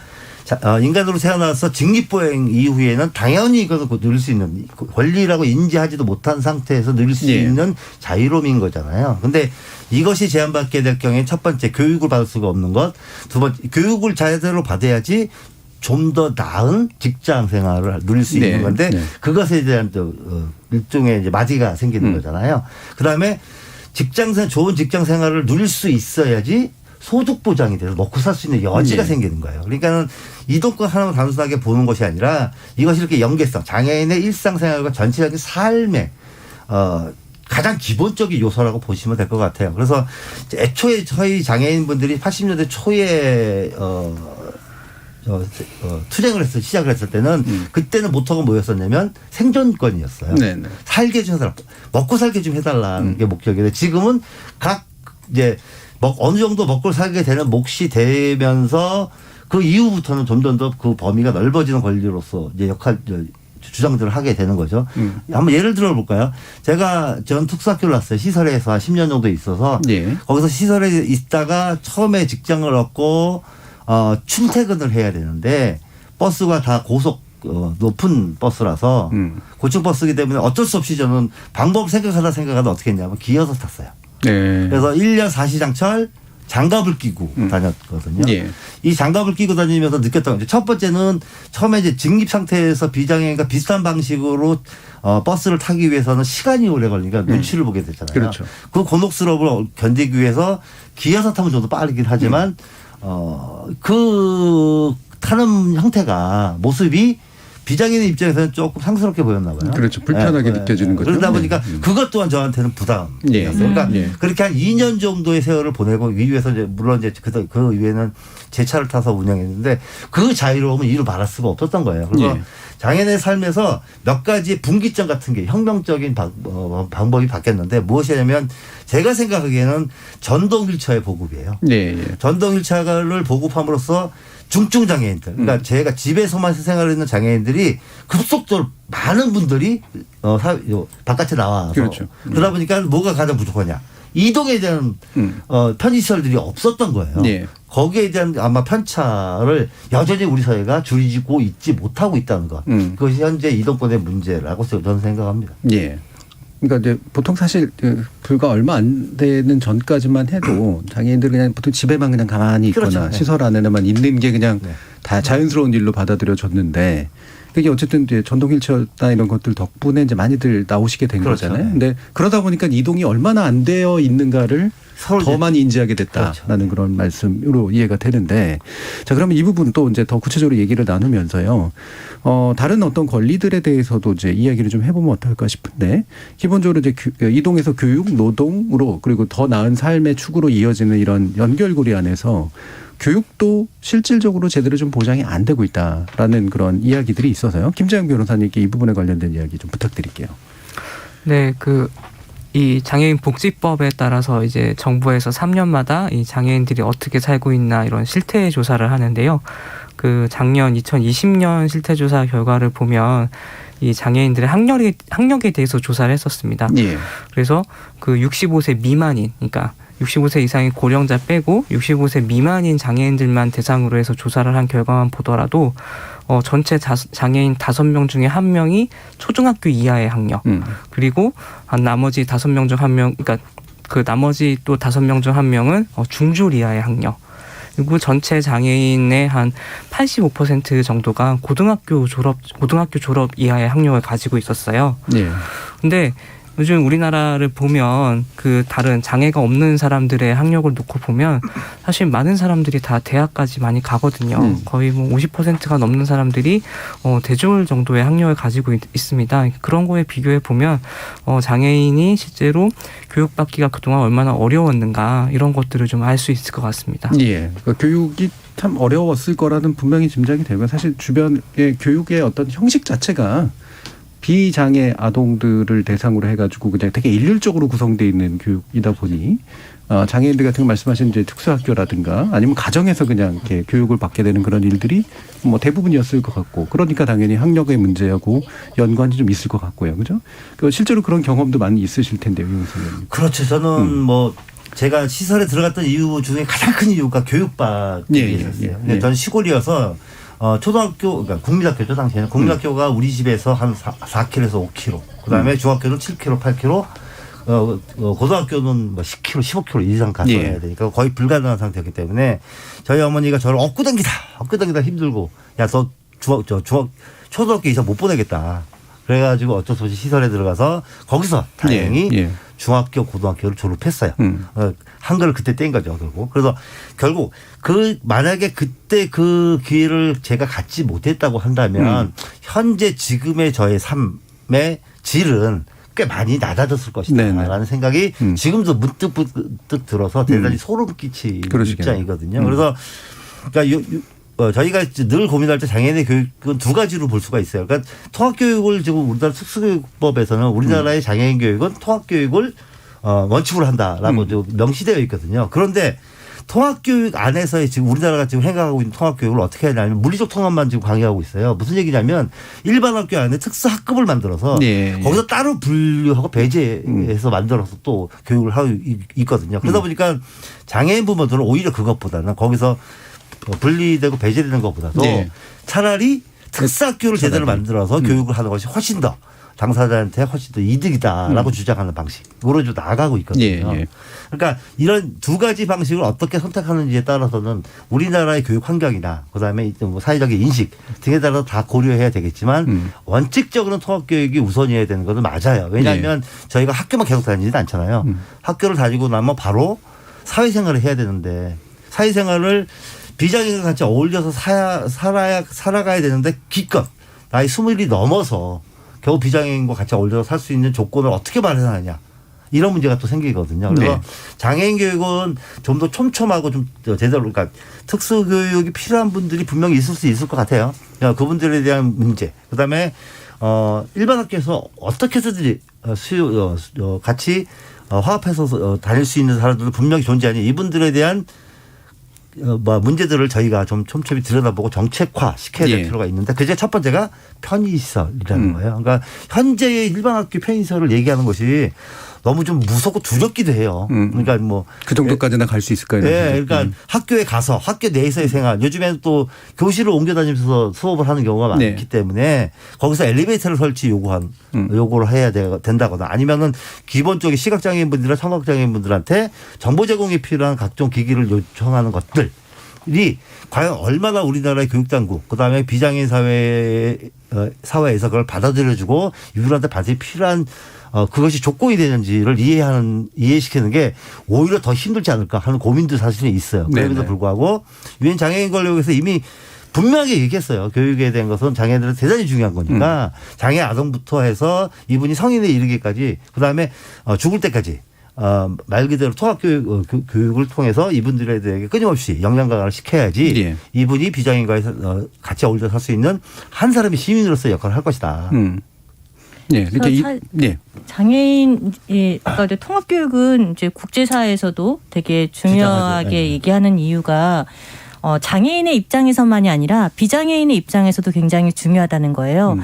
인간으로 태어나서 직립보행 이후에는 당연히 이것을 누릴 수 있는 권리라고 인지하지도 못한 상태에서 누릴 수 있는 자유로움인 거잖아요. 근데 이것이 제한받게 될 경우에 첫 번째 교육을 받을 수가 없는 것, 두 번째 교육을 제대로 받아야지 좀 더 나은 직장 생활을 누릴 수 있는 건데 그것에 대한 일종의 이제 마디가 생기는 거잖아요. 그다음에 좋은 직장 생활을 누릴 수 있어야지 소득 보장이 돼서 먹고 살 수 있는 여지가 생기는 거예요. 그러니까는 이동권 하나만 단순하게 보는 것이 아니라 이것이 이렇게 연계성, 장애인의 일상생활과 전체적인 삶의 가장 기본적인 요소라고 보시면 될 것 같아요. 그래서 애초에 저희 장애인분들이 80년대 초에 투쟁을 시작을 했을 때는 그때는 모토가 뭐였었냐면 생존권이었어요. 살게 좀 해달라. 먹고 살게 좀 해달라는 게 목적인데 지금은 이제 어느 정도 먹고 살게 되는 몫이 되면서 그 이후부터는 점점 더 그 범위가 넓어지는 권리로서 이제 주장들을 하게 되는 거죠. 한번 예를 들어 볼까요? 전 특수학교를 나왔어요. 시설에서 한 10년 정도 있어서 거기서 시설에 있다가 처음에 직장을 얻고 출퇴근을 해야 되는데 버스가 다 높은 버스라서 고층 버스이기 때문에 어쩔 수 없이 저는 방법 생각하다 어떻게 했냐면 기어서 탔어요. 그래서 1년 사시장철 장갑을 끼고 다녔거든요. 이 장갑을 끼고 다니면서 느꼈던 건 첫 번째는 처음에 이제 직립 상태에서 비장애인과 비슷한 방식으로 버스를 타기 위해서는 시간이 오래 걸리니까 눈치를 보게 되잖아요. 그렇죠. 그 곤혹스러움을 견디기 위해서 기어서 타면 좀 더 빠르긴 하지만 그 타는 형태가 모습이 비장애인 입장에서는 조금 상스럽게 보였나 봐요. 그렇죠. 불편하게 느껴지는 거죠. 그러다 보니까 그것 또한 저한테는 부담이었어요. 그러니까 그렇게 한 2년 정도의 세월을 보내고 위에서 이제 물론 이제 그 위에는 제 차를 타서 운영했는데 그 자유로움은 이루 말할 수가 없었던 거예요. 그래서 장애인의 삶에서 몇 가지 분기점 같은 게 혁명적인 방법이 바뀌었는데 무엇이냐면 제가 생각하기에는 전동 휠체어의 보급이에요. 전동 휠체어를 보급함으로써 중증 장애인들, 그러니까 제가 집에서만 생활하는 장애인들이 급속도로 많은 분들이 바깥에 나와서 그렇죠. 그러다 보니까 뭐가 가장 부족하냐? 이동에 대한 편의시설들이 없었던 거예요. 거기에 대한 아마 편차를 여전히 우리 사회가 줄이고 있지 못하고 있다는 것. 그것이 현재 이동권의 문제라고 저는 생각합니다. 그러니까 이제 보통 사실 불과 얼마 안 되는 전까지만 해도 장애인들은 그냥 보통 집에만 그냥 가만히 있거나 그렇죠. 시설 안에만 있는 게 그냥 다 자연스러운 일로 받아들여졌는데 그게 어쨌든 이제 전동 휠체어나 이런 것들 덕분에 이제 많이들 나오시게 된 거잖아요. 근데 그러다 보니까 이동이 얼마나 안 되어 있는가를 더 많이 인지하게 됐다라는 그런 말씀으로 이해가 되는데 자 그러면 이 부분 또 이제 더 구체적으로 얘기를 나누면서요. 다른 어떤 권리들에 대해서도 이제 이야기를 좀 해보면 어떨까 싶은데 기본적으로 이제 이동에서 교육, 노동으로 그리고 더 나은 삶의 축으로 이어지는 이런 연결고리 안에서 교육도 실질적으로 제대로 좀 보장이 안 되고 있다라는 그런 이야기들이 있어서요. 김재영 변호사님께 이 부분에 관련된 이야기 좀 부탁드릴게요. 네, 이 장애인 복지법에 따라서 이제 정부에서 3년마다 이 장애인들이 어떻게 살고 있나 이런 실태 조사를 하는데요. 작년 2020년 실태 조사 결과를 보면 이 장애인들의 학력에 대해서 조사를 했었습니다. 그래서 65세 미만인, 그러니까 65세 이상의 고령자 빼고 65세 미만인 장애인들만 대상으로 해서 조사를 한 결과만 보더라도 전체 장애인 5명 중에 1명이 초중학교 이하의 학력, 그리고 나머지 5명 중 1명, 그러니까 나머지 또 5명 중 1명은 중졸 이하의 학력. 그리고 전체 장애인의 한 85% 정도가 고등학교 졸업 이하의 학력을 가지고 있었어요. 근데 요즘 우리나라를 보면 다른 장애가 없는 사람들의 학력을 놓고 보면 사실 많은 사람들이 다 대학까지 많이 가거든요. 거의 뭐 50%가 넘는 사람들이 대졸 정도의 학력을 가지고 있습니다. 그런 거에 비교해 보면 장애인이 실제로 교육받기가 그동안 얼마나 어려웠는가 이런 것들을 좀 알 수 있을 것 같습니다. 그러니까 교육이 참 어려웠을 거라는 분명히 짐작이 되고 사실 주변의 교육의 어떤 형식 자체가 비장애 아동들을 대상으로 해가지고 그냥 되게 일률적으로 구성되어 있는 교육이다 보니 장애인들 같은 거 말씀하신 이제 특수학교라든가 아니면 가정에서 그냥 이렇게 교육을 받게 되는 그런 일들이 뭐 대부분이었을 것 같고 그러니까 당연히 학력의 문제하고 연관이 좀 있을 것 같고요, 그죠? 실제로 그런 경험도 많이 있으실 텐데요, 유 선생님. 그렇죠. 저는 뭐 제가 시설에 들어갔던 이유 중에 가장 큰 이유가 교육받기였어요. 저는 시골이어서. 초등학교, 그러니까 국민학교죠, 당시에는. 국민학교가 우리 집에서 한 4km에서 5km. 그 다음에 중학교는 7km, 8km. 고등학교는 뭐 10km, 15km 이상 가서 해야 되니까 거의 불가능한 상태였기 때문에 저희 어머니가 저를 엇구당기다 힘들고 야, 너 초등학교 이상 못 보내겠다. 그래가지고 어쩔 수 없이 시설에 들어가서 거기서 다행히 중학교, 고등학교를 졸업했어요. 한글을 그때 뗀 거죠, 결국. 그래서 결국 만약에 그때 그 기회를 제가 갖지 못했다고 한다면 현재 지금의 저의 삶의 질은 꽤 많이 낮아졌을 것이다라는 생각이 지금도 문득 들어서 대단히 소름 끼치는 입장이거든요. 그래서 그러니까 저희가 늘 고민할 때 장애인의 교육은 두 가지로 볼 수가 있어요. 그러니까 통합교육을 지금 우리나라 특수교육법에서는 우리나라의 장애인 교육은 통합교육을 원칙으로 한다라고 명시되어 있거든요. 그런데 통합교육 안에서의 지금 우리나라가 지금 행하고 있는 통합교육을 어떻게 하냐면 물리적 통합만 지금 강요하고 있어요. 무슨 얘기냐면 일반 학교 안에 특수학급을 만들어서 거기서 따로 분류하고 배제해서 만들어서 또 교육을 하고 있거든요. 그러다 보니까 장애인 부모들은 오히려 그것보다는 거기서 분리되고 배제되는 것보다도 차라리 특수학교를 제대로 만들어서 교육을 하는 것이 훨씬 더 당사자한테 훨씬 더 이득이다라고 주장하는 방식으로 좀 나아가고 있거든요. 그러니까 이런 두 가지 방식을 어떻게 선택하는지에 따라서는 우리나라의 교육 환경이나 그다음에 뭐 사회적인 인식 등에 따라서 다 고려해야 되겠지만 원칙적으로는 통합교육이 우선이어야 되는 것은 맞아요. 왜냐하면 저희가 학교만 계속 다니지는 않잖아요. 학교를 다니고 나면 바로 사회생활을 해야 되는데 사회생활을 비장애인과 같이 어울려서 살아가야 되는데 기껏 나이 20이 넘어서 겨우 비장애인과 같이 어울려서 살 수 있는 조건을 어떻게 마련하느냐. 이런 문제가 또 생기거든요. 그래서 장애인 교육은 좀 더 촘촘하고 좀 제대로 그러니까 특수 교육이 필요한 분들이 분명히 있을 수 있을 것 같아요. 그분들에 대한 문제. 그다음에 일반 학교에서 어떻게 해서든지 같이 화합해서 다닐 수 있는 사람들도 분명히 존재하니 이분들에 대한 문제들을 저희가 좀 촘촘히 들여다보고 정책화 시켜야 될 필요가 있는데 그중에 첫 번째가 편의시설이라는 거예요. 그러니까 현재의 일반 학교 편의시설을 얘기하는 것이 너무 좀 무섭고 두렵기도 해요. 그러니까 뭐 그 정도까지나 갈 수 있을까요? 네, 그러니까 학교에 가서 학교 내에서의 생활, 요즘에는 또 교실을 옮겨 다니면서 수업을 하는 경우가 많기 때문에 거기서 엘리베이터를 설치 요구를 해야 된다거나 아니면은 기본적인 시각장애인분들이나 청각장애인분들한테 정보 제공이 필요한 각종 기기를 요청하는 것들이 과연 얼마나 우리나라의 교육당국 그다음에 비장애인 사회에서 그걸 받아들여주고 이분한테 반드시 필요한 그것이 조건이 되는지를 이해시키는 게 오히려 더 힘들지 않을까 하는 고민도 사실은 있어요. 그럼에도 불구하고 유엔 장애인 권력에서 이미 분명하게 얘기했어요. 교육에 대한 것은 장애인들은 대단히 중요한 거니까 장애 아동부터 해서 이분이 성인에 이르기까지 그다음에 죽을 때까지 말 그대로 통합교육을 통해서 이분들에 대해 끊임없이 역량 강화를 시켜야지 이분이 비장애인과 같이 어울려 살 수 있는 한 사람의 시민으로서 역할을 할 것이다. 네, 그러니까 장애인 아까 이제 통합교육은 이제 국제사회에서도 되게 중요하게 얘기하는 이유가 장애인의 입장에서만이 아니라 비장애인의 입장에서도 굉장히 중요하다는 거예요.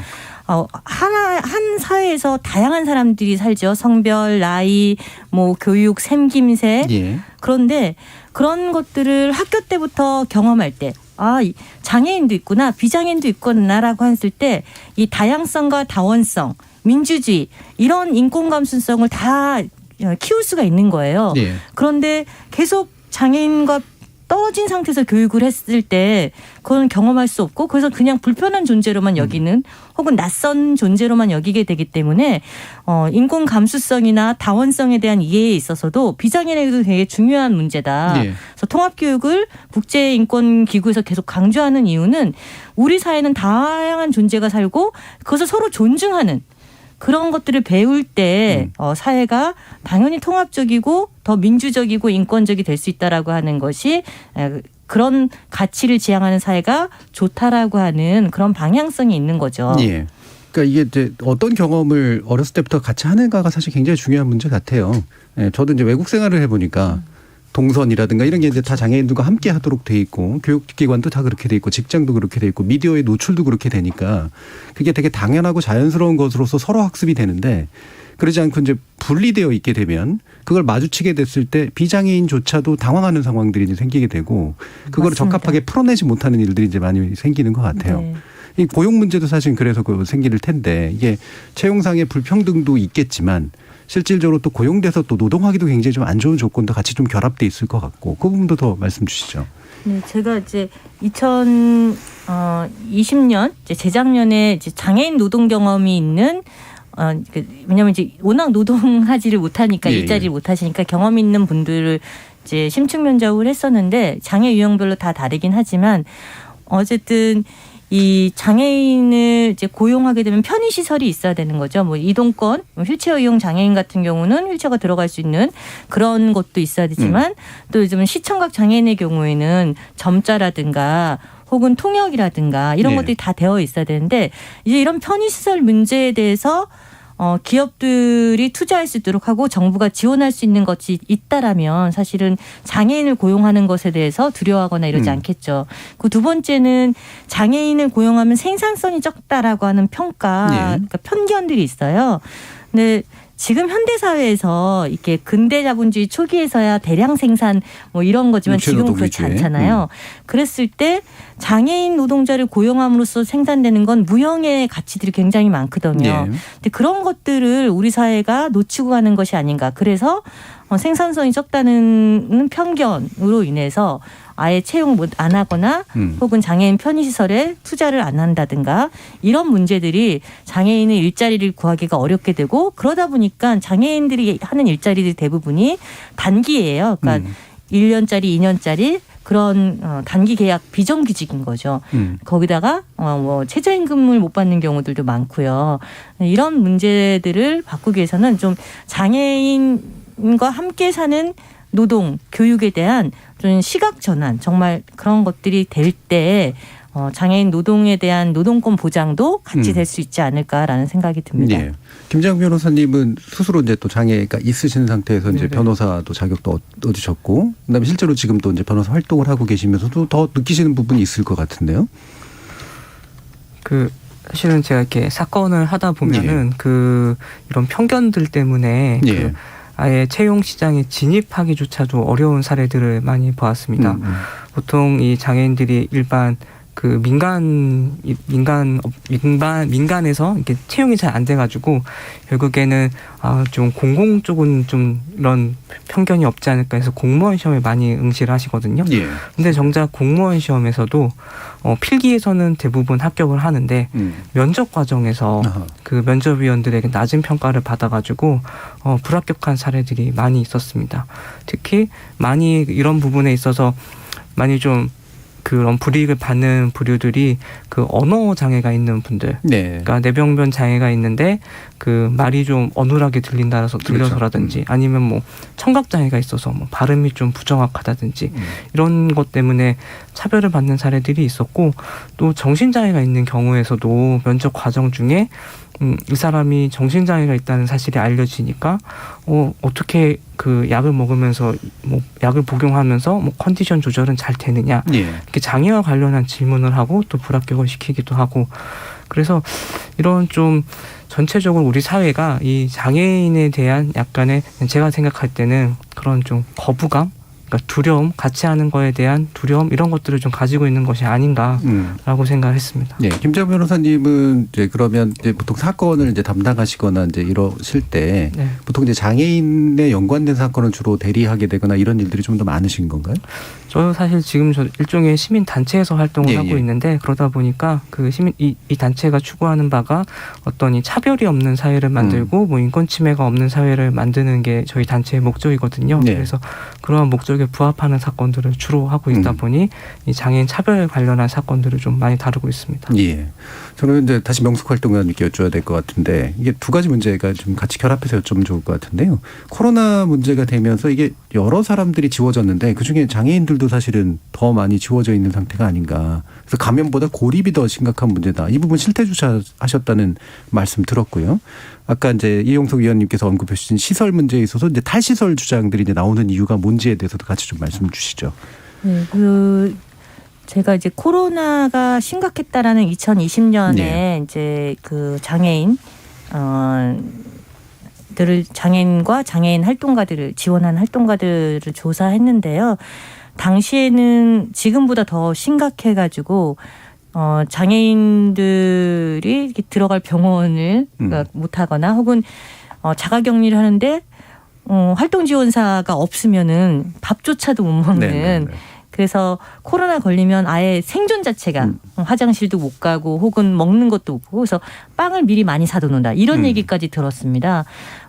한 사회에서 다양한 사람들이 살죠. 성별, 나이, 뭐 교육, 생김새. 그런데 그런 것들을 학교 때부터 경험할 때 장애인도 있구나, 비장애인도 있구나라고 했을 때 이 다양성과 다원성, 민주주의 이런 인권 감수성을 다 키울 수가 있는 거예요. 그런데 계속 장애인과 떨어진 상태에서 교육을 했을 때 그건 경험할 수 없고 그래서 그냥 불편한 존재로만 여기는 혹은 낯선 존재로만 여기게 되기 때문에 인권 감수성이나 다원성에 대한 이해에 있어서도 비장애인에게도 되게 중요한 문제다. 그래서 통합교육을 국제인권기구에서 계속 강조하는 이유는 우리 사회는 다양한 존재가 살고 그것을 서로 존중하는 그런 것들을 배울 때 사회가 당연히 통합적이고 더 민주적이고 인권적이 될 수 있다라고 하는 것이 그런 가치를 지향하는 사회가 좋다라고 하는 그런 방향성이 있는 거죠. 그러니까 이게 이제 어떤 경험을 어렸을 때부터 같이 하는가가 사실 굉장히 중요한 문제 같아요. 저도 이제 외국 생활을 해보니까 동선이라든가 이런 게 이제 다 장애인들과 함께 하도록 돼 있고 교육기관도 다 그렇게 돼 있고 직장도 그렇게 돼 있고 미디어의 노출도 그렇게 되니까 그게 되게 당연하고 자연스러운 것으로서 서로 학습이 되는데 그러지 않고 이제 분리되어 있게 되면 그걸 마주치게 됐을 때 비장애인조차도 당황하는 상황들이 이제 생기게 되고 그걸 적합하게 풀어내지 못하는 일들이 이제 많이 생기는 것 같아요. 이 고용 문제도 사실 그래서 생길 텐데 이게 채용상의 불평등도 있겠지만 실질적으로 또 고용돼서 또 노동하기도 굉장히 좀 안 좋은 조건도 같이 좀 결합돼 있을 것 같고 그 부분도 더 말씀 주시죠. 네, 제가 이제 2020년 재작년에 이제 장애인 노동 경험이 있는 왜냐하면 이제 워낙 노동하지를 못하니까 일자리를 못하시니까 경험 있는 분들을 이제 심층 면접을 했었는데 장애 유형별로 다 다르긴 하지만 어쨌든 이 장애인을 이제 고용하게 되면 편의 시설이 있어야 되는 거죠. 뭐 이동권, 휠체어 이용 장애인 같은 경우는 휠체어가 들어갈 수 있는 그런 것도 있어야 되지만 또 요즘은 시청각 장애인의 경우에는 점자라든가 혹은 통역이라든가 이런 것들이 다 되어 있어야 되는데 이제 이런 편의 시설 문제에 대해서 기업들이 투자할 수 있도록 하고 정부가 지원할 수 있는 것이 있다라면 사실은 장애인을 고용하는 것에 대해서 두려워하거나 이러지 않겠죠. 그 두 번째는 장애인을 고용하면 생산성이 적다라고 하는 평가, 그러니까 편견들이 있어요. 근데 지금 현대사회에서 이렇게 근대자본주의 초기에서야 대량 생산 뭐 이런 거지만 지금은 그렇지 않잖아요. 그랬을 때 장애인 노동자를 고용함으로써 생산되는 건 무형의 가치들이 굉장히 많거든요. 근데 그런 것들을 우리 사회가 놓치고 가는 것이 아닌가. 그래서 생산성이 적다는 편견으로 인해서 아예 채용 안 하거나 혹은 장애인 편의시설에 투자를 안 한다든가 이런 문제들이 장애인의 일자리를 구하기가 어렵게 되고 그러다 보니까 장애인들이 하는 일자리들 대부분이 단기예요. 그러니까 1년짜리, 2년짜리 그런 단기 계약 비정규직인 거죠. 거기다가 뭐 최저임금을 못 받는 경우들도 많고요. 이런 문제들을 바꾸기 위해서는 좀 장애인과 함께 사는 노동, 교육에 대한 좀 시각 전환, 정말 그런 것들이 될 때 장애인 노동에 대한 노동권 보장도 같이 될 수 있지 않을까라는 생각이 듭니다. 예. 김재영 변호사님은 스스로 이제 또 장애가 있으신 상태에서 이제 변호사도 자격도 얻으셨고, 그다음에 실제로 지금 또 이제 변호사 활동을 하고 계시면서도 더 느끼시는 부분이 있을 것 같은데요. 사실은 제가 이렇게 사건을 하다 보면은 이런 편견들 때문에 아예 채용 시장에 진입하기조차도 어려운 사례들을 많이 보았습니다. 보통 이 장애인들이 일반 민간에서 이렇게 채용이 잘 안 돼가지고 결국에는 좀 공공 쪽은 좀 이런 편견이 없지 않을까 해서 공무원 시험에 많이 응시를 하시거든요. 근데 정작 공무원 시험에서도 필기에서는 대부분 합격을 하는데 면접 과정에서 그 면접위원들에게 낮은 평가를 받아가지고 불합격한 사례들이 많이 있었습니다. 특히 많이 이런 부분에 있어서 많이 좀 그런 불이익을 받는 부류들이 언어 장애가 있는 분들, 그러니까 뇌병변 장애가 있는데 말이 좀 어눌하게 들려서라든지 아니면 뭐 청각 장애가 있어서 뭐 발음이 좀 부정확하다든지 이런 것 때문에 차별을 받는 사례들이 있었고, 또 정신 장애가 있는 경우에서도 면접 과정 중에 이 사람이 정신장애가 있다는 사실이 알려지니까 어떻게 약을 먹으면서 뭐 약을 복용하면서 뭐 컨디션 조절은 잘 되느냐 이렇게 장애와 관련한 질문을 하고 또 불합격을 시키기도 하고, 그래서 이런 좀 전체적으로 우리 사회가 이 장애인에 대한 약간의, 제가 생각할 때는 그런 좀 거부감, 그러니까 두려움, 같이 하는 거에 대한 두려움, 이런 것들을 좀 가지고 있는 것이 아닌가라고 생각을 했습니다. 네, 김재영 변호사님은 이제 그러면 이제 보통 사건을 이제 담당하시거나 이제 이러실 때 보통 이제 장애인에 연관된 사건을 주로 대리하게 되거나 이런 일들이 좀 더 많으신 건가요? 저도 사실 지금 일종의 시민 단체에서 활동을 하고 있는데, 그러다 보니까 이 단체가 추구하는 바가 어떤 이 차별이 없는 사회를 만들고 뭐 인권 침해가 없는 사회를 만드는 게 저희 단체의 목적이거든요. 그래서 그러한 목적에 부합하는 사건들을 주로 하고 있다 보니 이 장애인 차별 관련한 사건들을 좀 많이 다루고 있습니다. 예. 저는 이제 다시 명숙활동가님께 여쭤야 될 것 같은데, 이게 두 가지 문제가 좀 같이 결합해서 여쭤보면 좋을 것 같은데요. 코로나 문제가 되면서 이게 여러 사람들이 지워졌는데 그중에 장애인들도 사실은 더 많이 지워져 있는 상태가 아닌가. 그래서 감염보다 고립이 더 심각한 문제다. 이 부분 실태조사 하셨다는 말씀 들었고요. 아까 이제 이용석 위원님께서 언급해 주신 시설 문제에 있어서 이제 탈시설 주장들이 이제 나오는 이유가 뭔지에 대해서도 같이 좀 말씀 주시죠. 네, 제가 이제 코로나가 심각했다라는 2020년에 이제 장애인 장애인과 장애인 활동가들을 지원하는 활동가들을 조사했는데요. 당시에는 지금보다 더 심각해가지고 장애인들이 이렇게 들어갈 병원을 못하거나 혹은 자가격리를 하는데 활동 지원사가 없으면은 밥조차도 못 먹는. 그래서 코로나 걸리면 아예 생존 자체가 화장실도 못 가고 혹은 먹는 것도 없고, 그래서 빵을 미리 많이 사두는다 이런 얘기까지 들었습니다.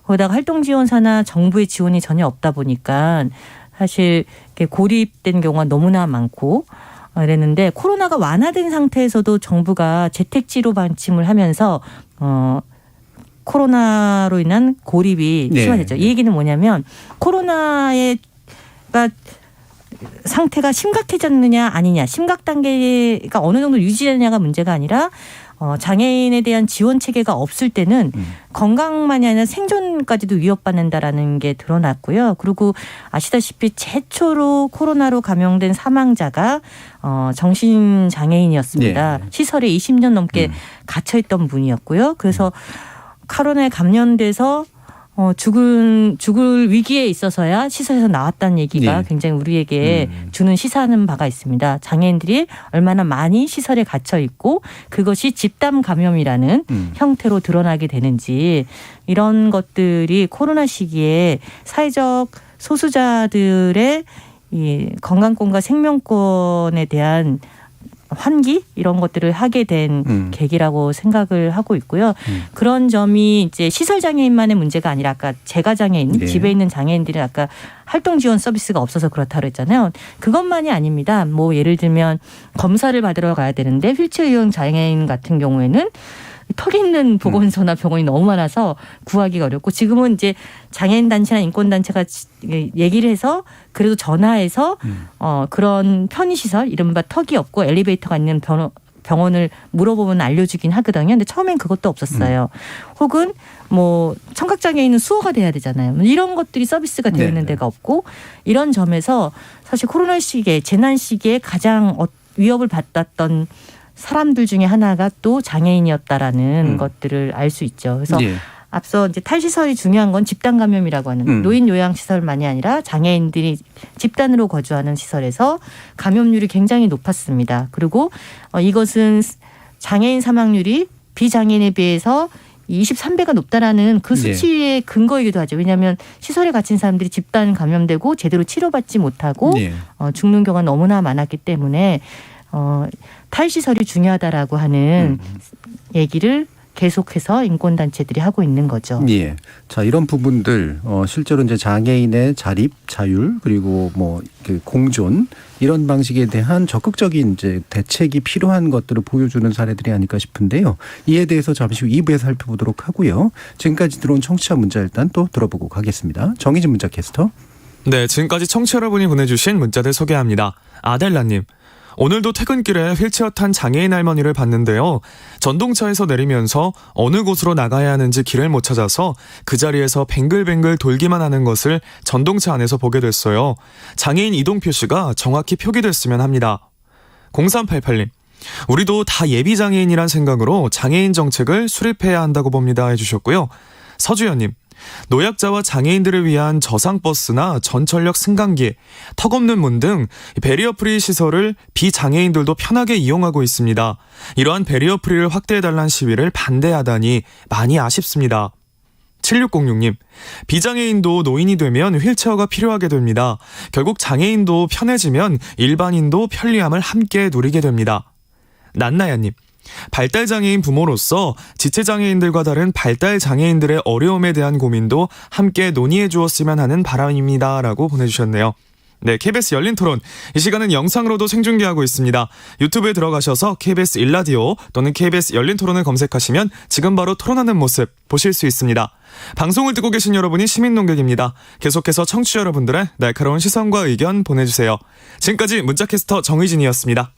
거기다가 활동 지원사나 정부의 지원이 전혀 없다 보니까 사실 이렇게 고립된 경우가 너무나 많고 이랬는데, 코로나가 완화된 상태에서도 정부가 재택치료 방침을 하면서 코로나로 인한 고립이 심화됐죠. 이 얘기는 뭐냐면 코로나가 상태가 심각해졌느냐 아니냐, 심각 단계가 어느 정도 유지되느냐가 문제가 아니라 장애인에 대한 지원 체계가 없을 때는 건강만이 아니라 생존까지도 위협받는다라는 게 드러났고요. 그리고 아시다시피 최초로 코로나로 감염된 사망자가 정신장애인이었습니다. 시설에 20년 넘게 갇혀있던 분이었고요. 그래서 코로나에 감염돼서 죽을 위기에 있어서야 시설에서 나왔다는 얘기가 굉장히 우리에게 주는 시사하는 바가 있습니다. 장애인들이 얼마나 많이 시설에 갇혀 있고 그것이 집단 감염이라는 형태로 드러나게 되는지, 이런 것들이 코로나 시기에 사회적 소수자들의 이 건강권과 생명권에 대한 환기 이런 것들을 하게 된 계기라고 생각을 하고 있고요. 그런 점이 이제 시설 장애인만의 문제가 아니라 아까 재가 장애인, 네. 집에 있는 장애인들은 아까 활동 지원 서비스가 없어서 그렇다고 했잖아요. 그것만이 아닙니다. 뭐 예를 들면 검사를 받으러 가야 되는데 휠체어용 장애인 같은 경우에는 턱 있는 보건소나 병원이 너무 많아서 구하기가 어렵고 지금은 이제 장애인 단체나 인권 단체가 얘기를 해서 그래도 전화해서 그런 편의시설 이른바 턱이 없고 엘리베이터가 있는 병원을 물어보면 알려주긴 하거든요. 근데 처음엔 그것도 없었어요. 혹은 뭐 청각장애인은 수호가 돼야 되잖아요. 이런 것들이 서비스가 되어 있는 데가 없고 이런 점에서 사실 코로나 시기에 재난 시기에 가장 위협을 받았던 사람들 중에 하나가 또 장애인이었다라는 것들을 알 수 있죠. 그래서 앞서 이제 탈시설이 중요한 건 집단 감염이라고 하는 노인 요양 시설만이 아니라 장애인들이 집단으로 거주하는 시설에서 감염률이 굉장히 높았습니다. 그리고 이것은 장애인 사망률이 비장애인에 비해서 23배가 높다라는 그 수치의 근거이기도 하죠. 왜냐하면 시설에 갇힌 사람들이 집단 감염되고 제대로 치료받지 못하고 죽는 경우가 너무나 많았기 때문에 탈시설이 중요하다라고 하는 얘기를 계속해서 인권단체들이 하고 있는 거죠. 예. 자, 이런 부분들, 실제로 이제 장애인의 자립, 자율, 그리고 뭐, 그 공존, 이런 방식에 대한 적극적인 이제 대책이 필요한 것들을 보여주는 사례들이 아닐까 싶은데요. 이에 대해서 잠시 후 2부에서 살펴보도록 하고요. 지금까지 들어온 청취자 문자 일단 또 들어보고 가겠습니다. 정희진 문자 캐스터. 네, 지금까지 청취자 여러분이 보내주신 문자들 소개합니다. 아델라님. 오늘도 퇴근길에 휠체어 탄 장애인 할머니를 봤는데요. 전동차에서 내리면서 어느 곳으로 나가야 하는지 길을 못 찾아서 그 자리에서 뱅글뱅글 돌기만 하는 것을 전동차 안에서 보게 됐어요. 장애인 이동 표시가 정확히 표기됐으면 합니다. 0388님. 우리도 다 예비장애인이란 생각으로 장애인 정책을 수립해야 한다고 봅니다 해주셨고요. 서주연님. 노약자와 장애인들을 위한 저상버스나 전철역 승강기, 턱없는 문 등 배리어 프리 시설을 비장애인들도 편하게 이용하고 있습니다. 이러한 배리어 프리를 확대해달라는 시위를 반대하다니 많이 아쉽습니다. 7606님, 비장애인도 노인이 되면 휠체어가 필요하게 됩니다. 결국 장애인도 편해지면 일반인도 편리함을 함께 누리게 됩니다. 난나야님, 발달장애인 부모로서 지체장애인들과 다른 발달장애인들의 어려움에 대한 고민도 함께 논의해 주었으면 하는 바람입니다. 라고 보내주셨네요. 네, KBS 열린 토론. 이 시간은 영상으로도 생중계하고 있습니다. 유튜브에 들어가셔서 KBS 1라디오 또는 KBS 열린 토론을 검색하시면 지금 바로 토론하는 모습 보실 수 있습니다. 방송을 듣고 계신 여러분이 시민 농객입니다. 계속해서 청취자 여러분들의 날카로운 시선과 의견 보내주세요. 지금까지 문자캐스터 정의진이었습니다.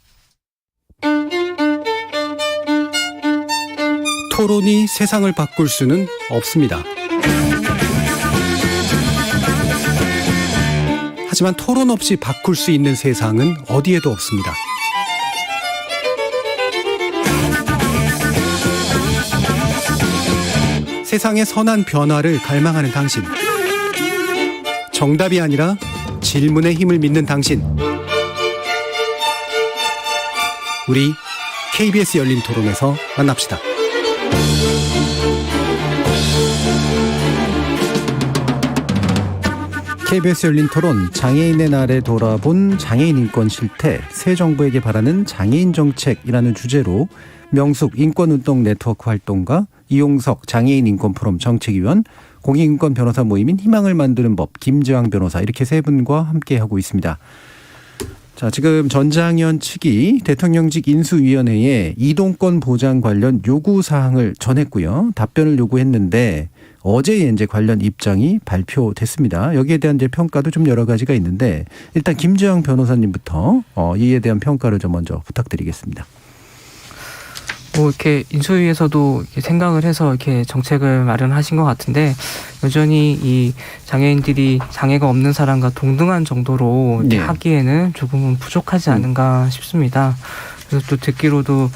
토론이 세상을 바꿀 수는 없습니다. 하지만 토론 없이 바꿀 수 있는 세상은 어디에도 없습니다. 세상의 선한 변화를 갈망하는 당신. 정답이 아니라 질문의 힘을 믿는 당신. 우리 KBS 열린 토론에서 만납시다. KBS 열린 토론, 장애인의 날에 돌아본 장애인 인권 실태, 새 정부에게 바라는 장애인 정책이라는 주제로 명숙 인권운동 네트워크 활동가, 이용석 장애인 인권 포럼 정책위원, 공익인권 변호사 모임인 희망을 만드는 법 김재왕 변호사, 이렇게 세 분과 함께하고 있습니다. 자, 지금 전장현 측이 대통령직 인수위원회에 이동권 보장 관련 요구사항을 전했고요. 답변을 요구했는데 어제 이제 관련 입장이 발표됐습니다. 여기에 대한 이제 평가도 좀 여러 가지가 있는데 일단 김재왕 변호사님부터 이에 대한 평가를 좀 먼저 부탁드리겠습니다. 뭐 이렇게 인수위에서도 이렇게 생각을 해서 이렇게 정책을 마련하신 것 같은데 여전히 이 장애인들이 장애가 없는 사람과 동등한 정도로 하기에는 조금은 부족하지 않은가 싶습니다. 그래서 또 듣기로도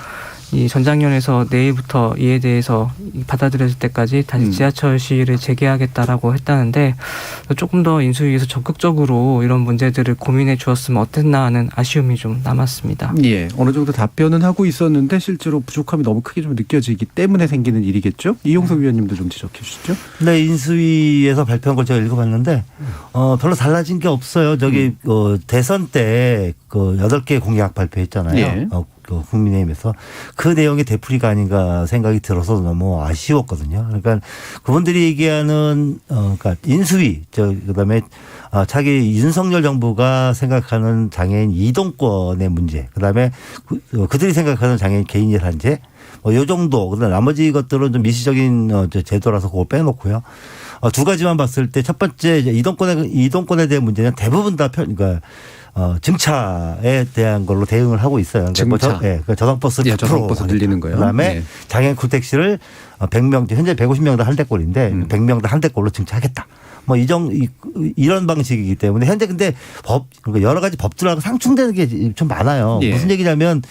이 전장현에서 내일부터 이에 대해서 받아들여질 때까지 다시 지하철 시위를 재개하겠다라고 했다는데 조금 더 인수위에서 적극적으로 이런 문제들을 고민해 주었으면 어땠나 하는 아쉬움이 좀 남았습니다. 예, 어느 정도 답변은 하고 있었는데 실제로 부족함이 너무 크게 좀 느껴지기 때문에 생기는 일이겠죠? 이용석 위원님도 좀 지적해 주시죠. 네, 인수위에서 발표한 걸 제가 읽어봤는데 별로 달라진 게 없어요. 저기 대선 때 그 8개 공약 발표했잖아요. 예. 국민의힘에서 그 내용의 되풀이가 아닌가 생각이 들어서 너무 아쉬웠거든요. 그러니까 그분들이 얘기하는 그러니까 인수위 그다음에 차기 윤석열 정부가 생각하는 장애인 이동권의 문제, 그다음에 그들이 생각하는 장애인 개인 예산제 요 정도. 그다음 나머지 것들은 좀 미시적인 제도라서 그걸 빼놓고요. 두 가지만 봤을 때 첫 번째 이동권에 대한 문제는 대부분 다 그러니까 증차에 대한 걸로 대응을 하고 있어요. 증차. 그러니까 저상버스 저상버스 들리는 거요. 그다음에 장애인 쿨택시를 100명 현재 150명당 한 대꼴인데 100명당 한 대꼴로 증차하겠다. 뭐 이런 방식이기 때문에 현재 근데 그러니까 여러 가지 법들하고 상충되는 게 좀 많아요. 예. 무슨 얘기냐면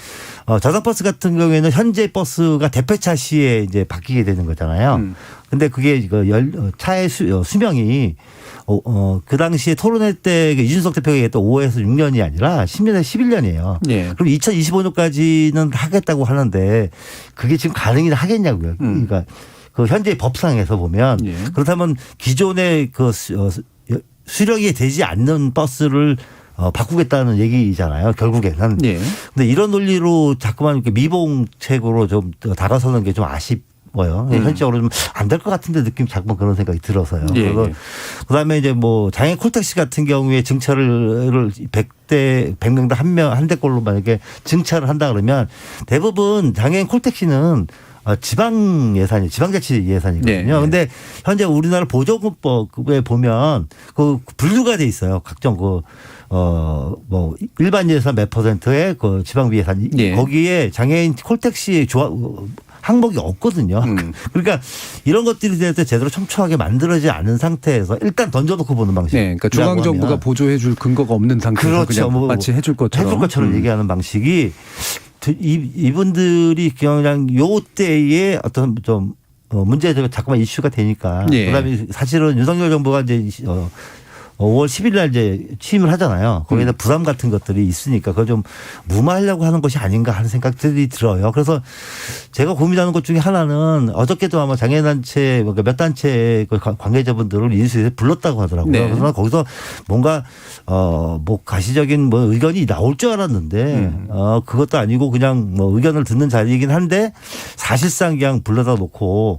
저상버스 같은 경우에는 현재 버스가 대폐차 시에 이제 바뀌게 되는 거잖아요. 근데 그게 차의 수명이 그 당시에 토론회 때 이준석 대표가 얘기했던 5에서 6년이 아니라 10년에서 11년이에요. 예. 그럼 2025년까지는 하겠다고 하는데 그게 지금 가능이나 하겠냐고요. 그러니까 그 현재 법상에서 보면 예. 그렇다면 기존의 그 수령이 되지 않는 버스를 바꾸겠다는 얘기잖아요. 결국에는. 예. 근데 이런 논리로 자꾸만 이렇게 미봉책으로 좀 다가서는 게 좀 아쉽고요. 현실적으로 좀 안 될 것 같은데 느낌 자꾸만 그런 생각이 들어서요. 예. 그래서 그다음에 이제 뭐 장애인 콜택시 같은 경우에 증차를 100명당 한 대꼴로 만약에 증차를 한다 그러면 대부분 장애인 콜택시는 지방 예산이 지방자치 예산이거든요. 그런데 현재 우리나라 보조금법에 보면 그 분류가 돼 있어요. 각종 뭐 일반 예산 몇 %의 그 지방비 예산 거기에 장애인 콜택시 항목이 없거든요. 그러니까 이런 것들이 대해서 제대로 촘촘하게 만들어지지 않은 상태에서 일단 던져놓고 보는 방식. 네, 그러니까 중앙정부가 보조해줄 근거가 없는 상태에서 그렇죠. 그냥 마치 해줄 것처럼 얘기하는 방식이 이분들이 그냥 요 때에 어떤 좀 문제가 자꾸만 이슈가 되니까. 예. 그다음에 사실은 윤석열 정부가 이제 5월 10일 날 이제 취임을 하잖아요. 거기에다 부담 같은 것들이 있으니까 그걸 좀 무마하려고 하는 것이 아닌가 하는 생각들이 들어요. 그래서 제가 고민하는 것 중에 하나는 어저께도 아마 장애단체 몇 단체 관계자분들을 인수위에 불렀다고 하더라고요. 네. 그래서 거기서 뭔가 뭐 가시적인 뭐 의견이 나올 줄 알았는데 그것도 아니고 그냥 뭐 의견을 듣는 자리이긴 한데 사실상 그냥 불러다 놓고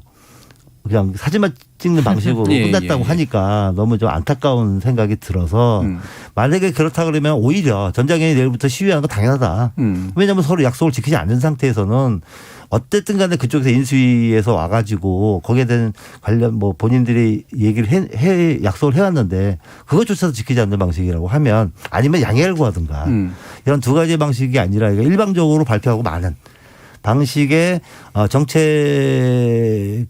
그냥 사진만 찍는 방식으로 끝났다고 하니까 너무 좀 안타까운 생각이 들어서 만약에 그렇다 그러면 오히려 전장애인이 내일부터 시위하는 건 당연하다. 왜냐하면 서로 약속을 지키지 않는 상태에서는 어쨌든 간에 그쪽에서 인수위에서 와가지고 거기에 대한 관련 뭐 본인들이 얘기를 약속을 해왔는데 그것조차도 지키지 않는 방식이라고 하면 아니면 양해를 구하든가 이런 두 가지 방식이 아니라 일방적으로 발표하고 마는 방식의 정책을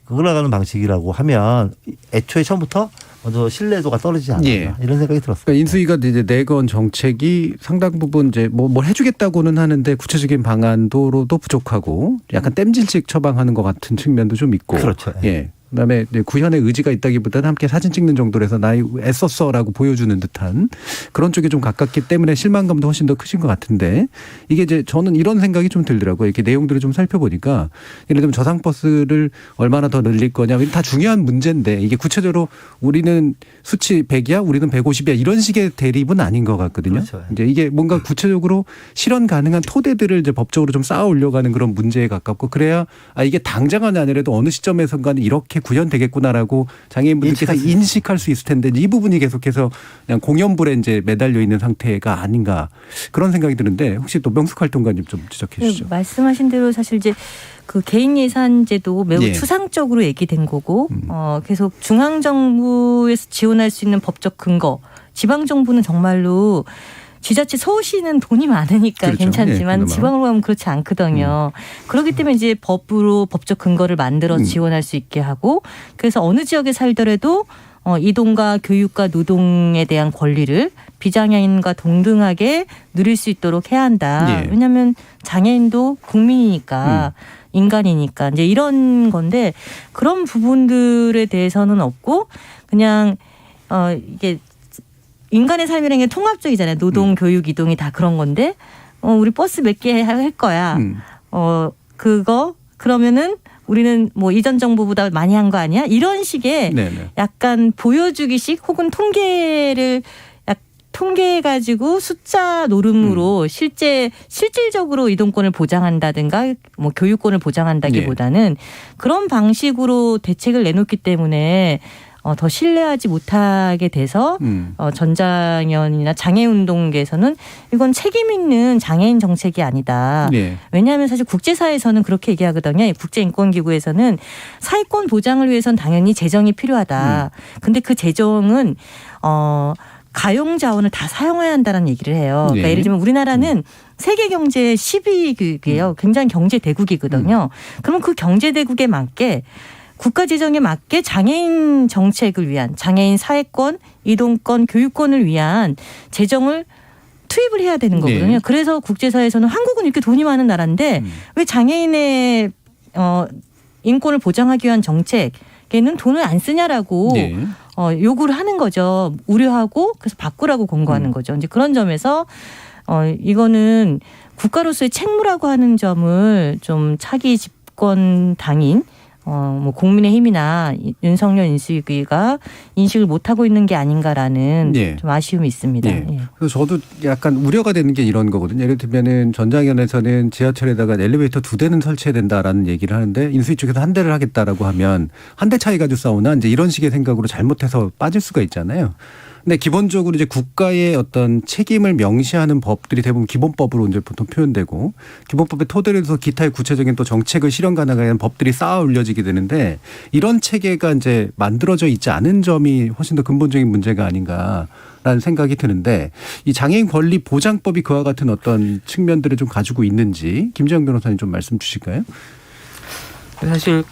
끌어가는 방식이라고 하면 애초에 처음부터 먼저 신뢰도가 떨어지지 않나 이런 생각이 들었어요. 그러니까 인수위가 이제 내건 정책이 상당 부분 이제 뭘 해주겠다고는 하는데 구체적인 방안도로도 부족하고 약간 땜질식 처방하는 것 같은 측면도 좀 있고. 그렇죠. 예. 그다음에 구현의 의지가 있다기보다는 함께 사진 찍는 정도로 해서 나 애썼어라고 보여주는 듯한 그런 쪽에 좀 가깝기 때문에 실망감도 훨씬 더 크신 것 같은데 이게 이제 저는 이런 생각이 좀 들더라고요. 이렇게 내용들을 좀 살펴보니까 예를 들면 저상버스를 얼마나 더 늘릴 거냐 다 중요한 문제인데 이게 구체적으로 우리는 수치 100이야 우리는 150이야 이런 식의 대립은 아닌 것 같거든요. 그렇죠. 이제 이게 뭔가 구체적으로 실현 가능한 토대들을 이제 법적으로 좀 쌓아 올려가는 그런 문제에 가깝고 그래야 이게 당장은 아니라도 어느 시점에선가는 이렇게 구현되겠구나라고 장애인분들께서 인식할 수 있을 텐데 이 부분이 계속해서 그냥 공연불에 이제 매달려 있는 상태가 아닌가 그런 생각이 드는데 혹시 또 명숙 활동가님 좀 지적해 주시죠. 네, 말씀하신 대로 사실 이제 그 개인 예산제도 매우 추상적으로 얘기된 거고 계속 중앙 정부에서 지원할 수 있는 법적 근거, 지방 정부는 정말로 지자체 서울시는 돈이 많으니까 그렇죠. 괜찮지만 지방으로 가면 그렇지 않거든요. 그렇기 때문에 이제 법으로 법적 근거를 만들어 지원할 수 있게 하고 그래서 어느 지역에 살더라도 이동과 교육과 노동에 대한 권리를 비장애인과 동등하게 누릴 수 있도록 해야 한다. 왜냐하면 장애인도 국민이니까 인간이니까 이제 이런 건데 그런 부분들에 대해서는 없고 그냥 이게 인간의 삶이라는 게 통합적이잖아요. 노동, 교육, 이동이 다 그런 건데 우리 버스 몇 개 할 거야. 그거 그러면은 우리는 뭐 이전 정부보다 많이 한 거 아니야? 이런 식의 약간 보여주기식 혹은 통계를 통계해가지고 숫자 노름으로 실질적으로 이동권을 보장한다든가 뭐 교육권을 보장한다기보다는 그런 방식으로 대책을 내놓기 때문에 더 신뢰하지 못하게 돼서 전장현이나 장애운동계에서는 이건 책임 있는 장애인 정책이 아니다. 왜냐하면 사실 국제사회에서는 그렇게 얘기하거든요. 국제인권기구에서는 사회권 보장을 위해서는 당연히 재정이 필요하다. 근데 그 재정은 가용 자원을 다 사용해야 한다는 얘기를 해요. 그러니까 예를 들면 우리나라는 세계 경제 10위국이에요. 굉장히 경제 대국이거든요. 그러면 그 경제 대국에 맞게 국가 재정에 맞게 장애인 정책을 위한 장애인 사회권, 이동권, 교육권을 위한 재정을 투입을 해야 되는 거거든요. 그래서 국제사회에서는 한국은 이렇게 돈이 많은 나라인데 왜 장애인의 인권을 보장하기 위한 정책에는 돈을 안 쓰냐라고 요구를 하는 거죠. 우려하고 그래서 바꾸라고 권고하는 거죠. 이제 그런 점에서 이거는 국가로서의 책무라고 하는 점을 좀 차기 집권 당인 뭐 국민의힘이나 윤석열 인수위가 인식을 못하고 있는 게 아닌가라는 좀 아쉬움이 있습니다. 그래서 저도 약간 우려가 되는 게 이런 거거든요. 예를 들면은 전장현에서는 지하철에다가 엘리베이터 2대는 설치해야 된다라는 얘기를 하는데 인수위 쪽에서 1대를 하겠다라고 하면 1대 차이 가지고 싸우나 이제 이런 식의 생각으로 잘못해서 빠질 수가 있잖아요. 근데 기본적으로 이제 국가의 어떤 책임을 명시하는 법들이 대부분 기본법으로 이제 보통 표현되고 기본법의 토대로 해서 기타의 구체적인 또 정책을 실현 가능한 법들이 쌓아 올려지게 되는데 이런 체계가 이제 만들어져 있지 않은 점이 훨씬 더 근본적인 문제가 아닌가라는 생각이 드는데 이 장애인 권리 보장법이 그와 같은 어떤 측면들을 좀 가지고 있는지 김재영 변호사님 좀 말씀 주실까요? 사실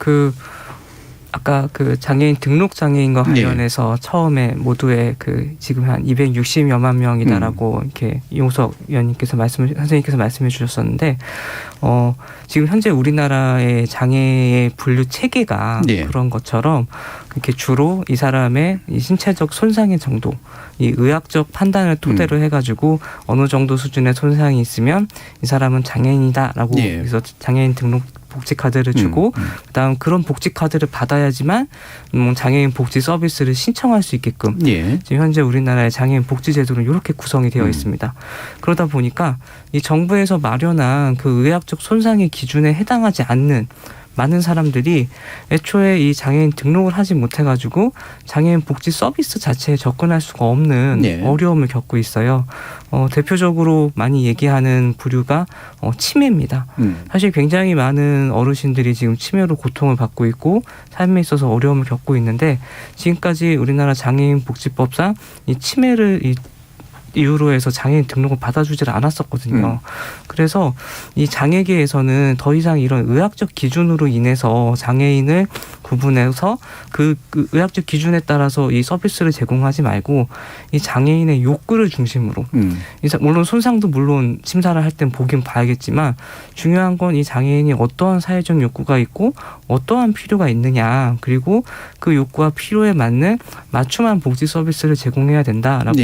아까 장애인 등록 장애인과 관련해서 처음에 모두의 지금 한 260여만 명이다라고 이렇게 이용석 의원님께서 선생님께서 말씀해 주셨었는데 지금 현재 우리나라의 장애의 분류 체계가 그런 것처럼 이렇게 주로 이 사람의 이 신체적 손상의 정도, 이 의학적 판단을 토대로 해가지고 어느 정도 수준의 손상이 있으면 이 사람은 장애인이다라고 그래서 장애인 등록 복지 카드를 주고 그다음 그런 복지 카드를 받아야지만 장애인 복지 서비스를 신청할 수 있게끔 지금 현재 우리나라의 장애인 복지 제도는 이렇게 구성이 되어 있습니다. 그러다 보니까 이 정부에서 마련한 그 의학적 손상의 기준에 해당하지 않는 많은 사람들이 애초에 이 장애인 등록을 하지 못해가지고 장애인 복지 서비스 자체에 접근할 수가 없는 어려움을 겪고 있어요. 대표적으로 많이 얘기하는 부류가 치매입니다. 사실 굉장히 많은 어르신들이 지금 치매로 고통을 받고 있고 삶에 있어서 어려움을 겪고 있는데 지금까지 우리나라 장애인 복지법상 이 치매를 이유로 해서 장애인 등록을 받아주질 않았었거든요. 그래서 이 장애계에서는 더 이상 이런 의학적 기준으로 인해서 장애인을 구분해서 그 의학적 기준에 따라서 이 서비스를 제공하지 말고 이 장애인의 욕구를 중심으로 물론 손상도 물론 심사를 할 땐 보긴 봐야겠지만 중요한 건 이 장애인이 어떠한 사회적 욕구가 있고 어떠한 필요가 있느냐 그리고 그 욕구와 필요에 맞는 맞춤한 복지 서비스를 제공해야 된다라고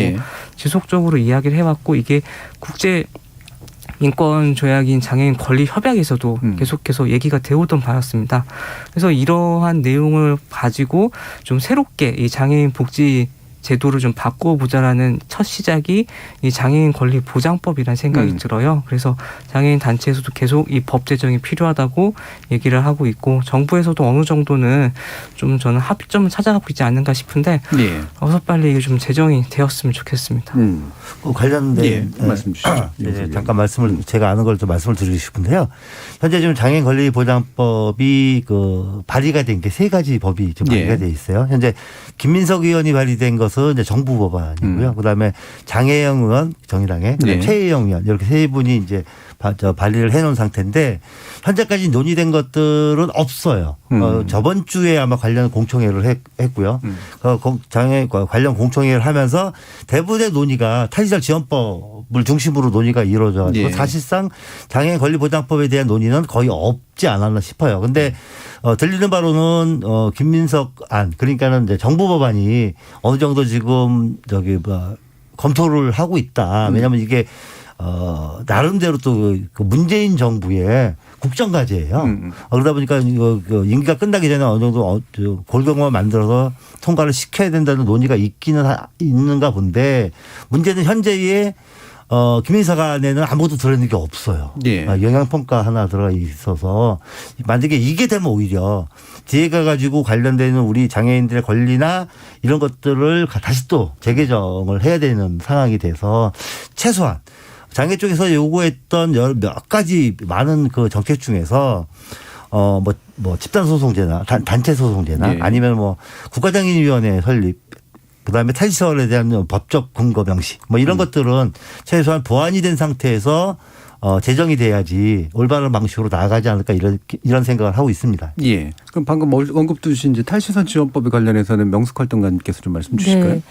지속적으로 이야기를 해왔고 이게 국제 인권 조약인 장애인 권리 협약에서도 계속해서 얘기가 되어오던 바였습니다. 그래서 이러한 내용을 가지고 좀 새롭게 이 장애인 복지 제도를 좀 바꿔보자라는 첫 시작이 이 장애인 권리 보장법이라는 생각이 들어요. 그래서 장애인 단체에서도 계속 이 법 제정이 필요하다고 얘기를 하고 있고 정부에서도 어느 정도는 좀 저는 합의점을 찾아가고 있지 않는가 싶은데 어서 빨리 이게 좀 제정이 되었으면 좋겠습니다. 관련된 말씀 주시죠. 잠깐 제가 아는 걸 좀 말씀을 드리고 싶은데요. 현재 지금 장애인 권리 보장법이 발의가 된 게 3가지 법이 지금 발의가 돼 있어요. 현재 김민석 의원이 발의된 것은 이제 정부 법안이고요. 그다음에 장혜영 의원 정의당의 최혜영 의원 이렇게 3분이 이제 발의를 해놓은 상태인데 현재까지 논의된 것들은 없어요. 저번 주에 아마 관련 공청회를 했고요. 장애 관련 공청회를 하면서 대부분의 논의가 탈시설 지원법을 중심으로 논의가 이루어져가지고 사실상 장애인 권리보장법에 대한 논의는 거의 없지 않았나 싶어요. 근데 들리는 바로는 김민석 안 그러니까는 이제 정부 법안이 어느 정도 지금 검토를 하고 있다. 왜냐하면 이게 나름대로 또 그 문재인 정부의 국정과제예요. 그러다 보니까 그 임기가 끝나기 전에 어느 정도 골경만 만들어서 통과를 시켜야 된다는 논의가 있는가 본데 문제는 현재의 김인사관에는 아무것도 들어있는 게 없어요. 예. 영향평가 하나 들어가 있어서 만약에 이게 되면 오히려 뒤에가 가지고 관련되는 우리 장애인들의 권리나 이런 것들을 다시 또 재개정을 해야 되는 상황이 돼서 최소한 장애 쪽에서 요구했던 몇 가지 많은 그 정책 중에서 뭐 집단소송제나 단체소송제나 예. 아니면 뭐 국가장애인위원회 설립 그다음에 탈시설에 대한 법적 근거 명시 뭐 이런 것들은 최소한 보완이 된 상태에서 제정이 돼야지 올바른 방식으로 나아가지 않을까 이런 생각을 하고 있습니다. 예. 그럼 방금 언급도 주신 이제 탈시설 지원법에 관련해서는 명숙활동가님께서 좀 말씀 주실까요? 네.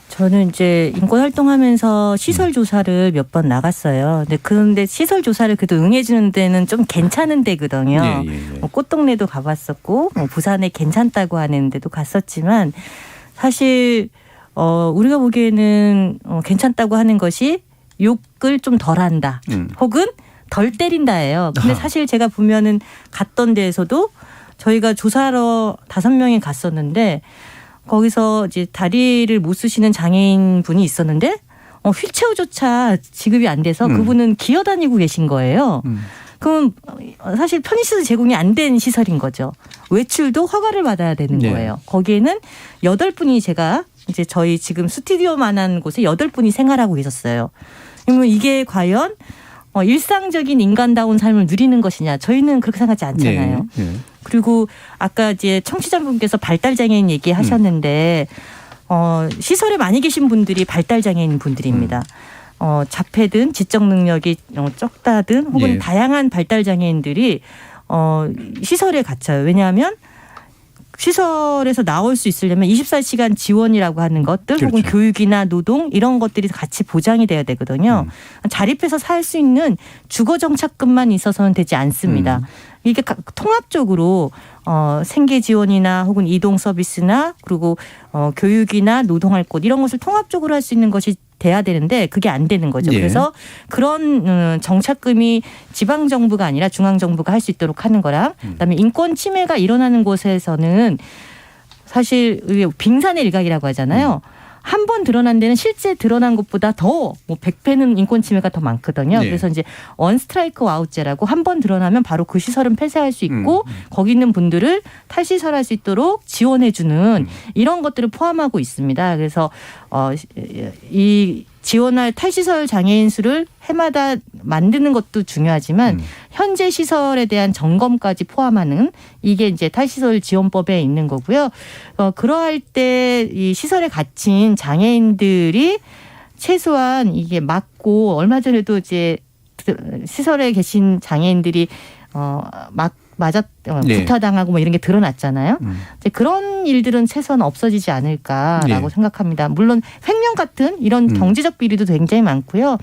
저는 이제 인권 활동하면서 시설 조사를 몇 번 나갔어요. 그런데 시설 조사를 그래도 응해주는 데는 좀 괜찮은 데거든요. 뭐 꽃동네도 가봤었고 뭐 부산에 괜찮다고 하는 데도 갔었지만 사실 우리가 보기에는 괜찮다고 하는 것이 욕을 좀 덜한다. 혹은 덜 때린다예요. 근데 사실 제가 보면은 갔던 데에서도 저희가 조사하러 5명이 갔었는데 거기서 이제 다리를 못 쓰시는 장애인 분이 있었는데 휠체어조차 지급이 안 돼서 그분은 기어다니고 계신 거예요. 그럼 사실 편의시설 제공이 안 된 시설인 거죠. 외출도 허가를 받아야 되는 거예요. 거기에는 8분이 제가 이제 저희 지금 스튜디오만한 곳에 8분이 생활하고 계셨어요. 그러면 이게 과연 일상적인 인간다운 삶을 누리는 것이냐? 저희는 그렇게 생각하지 않잖아요. 그리고 아까 이제 청취자분께서 발달장애인 얘기하셨는데 시설에 많이 계신 분들이 발달장애인 분들입니다. 자폐든 지적 능력이 적다든 혹은 다양한 발달장애인들이 시설에 갇혀요. 왜냐하면 시설에서 나올 수 있으려면 24시간 지원이라고 하는 것들 그렇죠. 혹은 교육이나 노동 이런 것들이 같이 보장이 돼야 되거든요. 자립해서 살 수 있는 주거정착금만 있어서는 되지 않습니다. 이게 통합적으로 생계 지원이나 혹은 이동 서비스나 그리고 교육이나 노동할 곳 이런 것을 통합적으로 할 수 있는 것이 돼야 되는데 그게 안 되는 거죠. 그래서 그런 정착금이 지방 정부가 아니라 중앙 정부가 할 수 있도록 하는 거랑 그다음에 인권 침해가 일어나는 곳에서는 사실 빙산의 일각이라고 하잖아요. 한 번 드러난 데는 실제 드러난 것보다 더 100배는 인권 침해가 더 많거든요. 그래서 이제 원 스트라이크 아웃제라고 한 번 드러나면 바로 그 시설은 폐쇄할 수 있고 거기 있는 분들을 탈시설할 수 있도록 지원해주는 이런 것들을 포함하고 있습니다. 그래서 이 지원할 탈시설 장애인 수를 해마다 만드는 것도 중요하지만 현재 시설에 대한 점검까지 포함하는 이게 이제 탈시설 지원법에 있는 거고요. 그러할 때 이 시설에 갇힌 장애인들이 최소한 이게 맞고 얼마 전에도 이제 시설에 계신 장애인들이 구타당하고 뭐 이런 게 드러났잖아요. 이제 그런 일들은 최소한 없어지지 않을까라고 생각합니다. 물론 횡령 같은 이런 경제적 비리도 굉장히 많고요.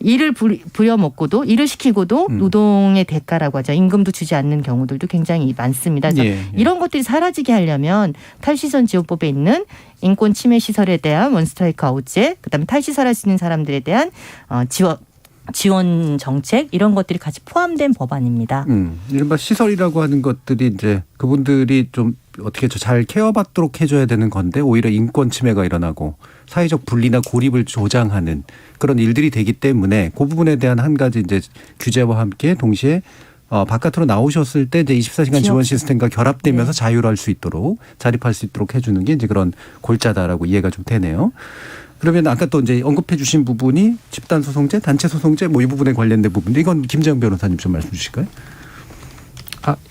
일을 부려먹고도 일을 시키고도 노동의 대가라고 하죠. 임금도 주지 않는 경우들도 굉장히 많습니다. 그래서 이런 것들이 사라지게 하려면 탈시설 지원법에 있는 인권 침해 시설에 대한 원스트라이크 아웃제, 그다음에 탈시설할 수 있는 사람들에 대한 지원 정책 이런 것들이 같이 포함된 법안입니다. 이른바 시설이라고 하는 것들이 이제 그분들이 좀 어떻게 잘 케어받도록 해줘야 되는 건데 오히려 인권 침해가 일어나고 사회적 분리나 고립을 조장하는 그런 일들이 되기 때문에 그 부분에 대한 한 가지 이제 규제와 함께 동시에 바깥으로 나오셨을 때 이제 24시간 지원 시스템과 결합되면서 자율할 수 있도록 자립할 수 있도록 해주는 게 이제 그런 골자다라고 이해가 좀 되네요. 그러면 아까 또 이제 언급해 주신 부분이 집단 소송제, 단체 소송제 뭐 이 부분에 관련된 부분인데 이건 김재영 변호사님 좀 말씀 주실까요?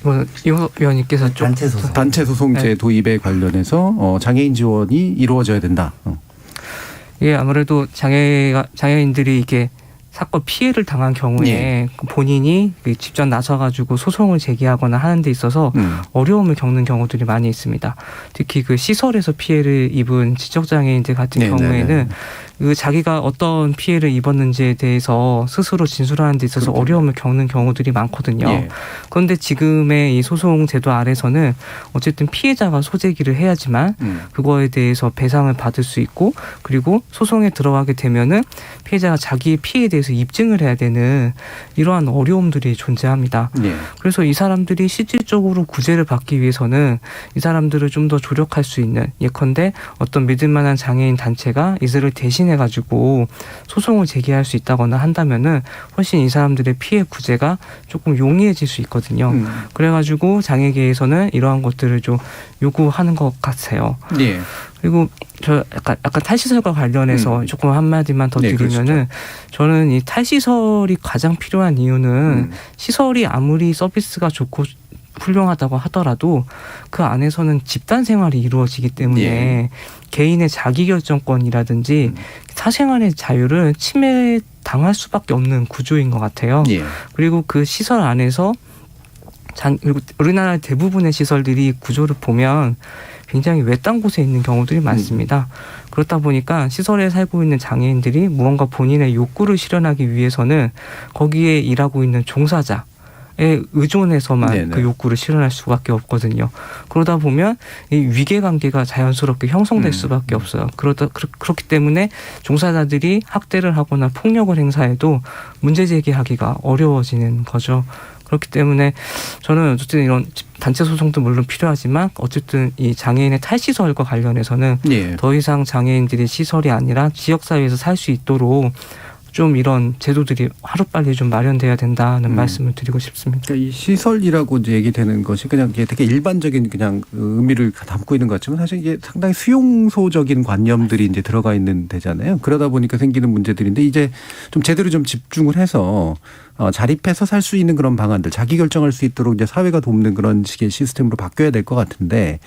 이건 이 위원님께서 좀 단체 소송제 도입에 관련해서 장애인 지원이 이루어져야 된다. 예, 아무래도 장애인들이 이게 사건 피해를 당한 경우에 예. 본인이 직접 나서가지고 소송을 제기하거나 하는 데 있어서 어려움을 겪는 경우들이 많이 있습니다. 특히 그 시설에서 피해를 입은 지적장애인들 같은 경우에는 그 자기가 어떤 피해를 입었는지에 대해서 스스로 진술하는 데 있어서 어려움을 겪는 경우들이 많거든요. 예. 그런데 지금의 이 소송 제도 아래서는 어쨌든 피해자가 소제기를 해야지만 그거에 대해서 배상을 받을 수 있고, 그리고 소송에 들어가게 되면은 피해자가 자기의 피해에 대해서 입증을 해야 되는 이러한 어려움들이 존재합니다. 예. 그래서 이 사람들이 실질적으로 구제를 받기 위해서는 이 사람들을 좀 더 조력할 수 있는, 예컨대 어떤 믿을 만한 장애인 단체가 이들을 대신해가지고 소송을 제기할 수 있다거나 한다면은 훨씬 이 사람들의 피해 구제가 조금 용이해질 수 있거든요. 그래가지고 장애계에서는 이러한 것들을 좀 요구하는 것 같아요. 예. 그리고 저 약간 탈시설과 관련해서 조금 한마디만 더 네, 드리면은, 그러시죠. 저는 이 탈시설이 가장 필요한 이유는 시설이 아무리 서비스가 좋고 훌륭하다고 하더라도 그 안에서는 집단 생활이 이루어지기 때문에 예. 개인의 자기결정권이라든지 사생활의 자유를 침해당할 수밖에 없는 구조인 것 같아요. 예. 그리고 그 시설 안에서 그리고 우리나라 대부분의 시설들이 구조를 보면 굉장히 외딴 곳에 있는 경우들이 많습니다. 그렇다 보니까 시설에 살고 있는 장애인들이 무언가 본인의 욕구를 실현하기 위해서는 거기에 일하고 있는 종사자에 의존해서만 네네. 그 욕구를 실현할 수밖에 없거든요. 그러다 보면 이 위계관계가 자연스럽게 형성될 수밖에 없어요. 그렇기 때문에 종사자들이 학대를 하거나 폭력을 행사해도 문제 제기하기가 어려워지는 거죠. 그렇기 때문에 저는 어쨌든 이런 단체 소송도 물론 필요하지만 어쨌든 이 장애인의 탈시설과 관련해서는 예. 더 이상 장애인들이 시설이 아니라 지역사회에서 살 수 있도록 좀 이런 제도들이 하루빨리 좀 마련돼야 된다는 말씀을 드리고 싶습니다. 그러니까 이 시설이라고 이제 얘기되는 것이 그냥 이게 되게 일반적인 그냥 의미를 담고 있는 것 같지만 사실 이게 상당히 수용소적인 관념들이 이제 들어가 있는 데잖아요. 그러다 보니까 생기는 문제들인데 이제 좀 제대로 좀 집중을 해서 자립해서 살 수 있는 그런 방안들, 자기 결정할 수 있도록 이제 사회가 돕는 그런 식의 시스템으로 바뀌어야 될 것 같은데,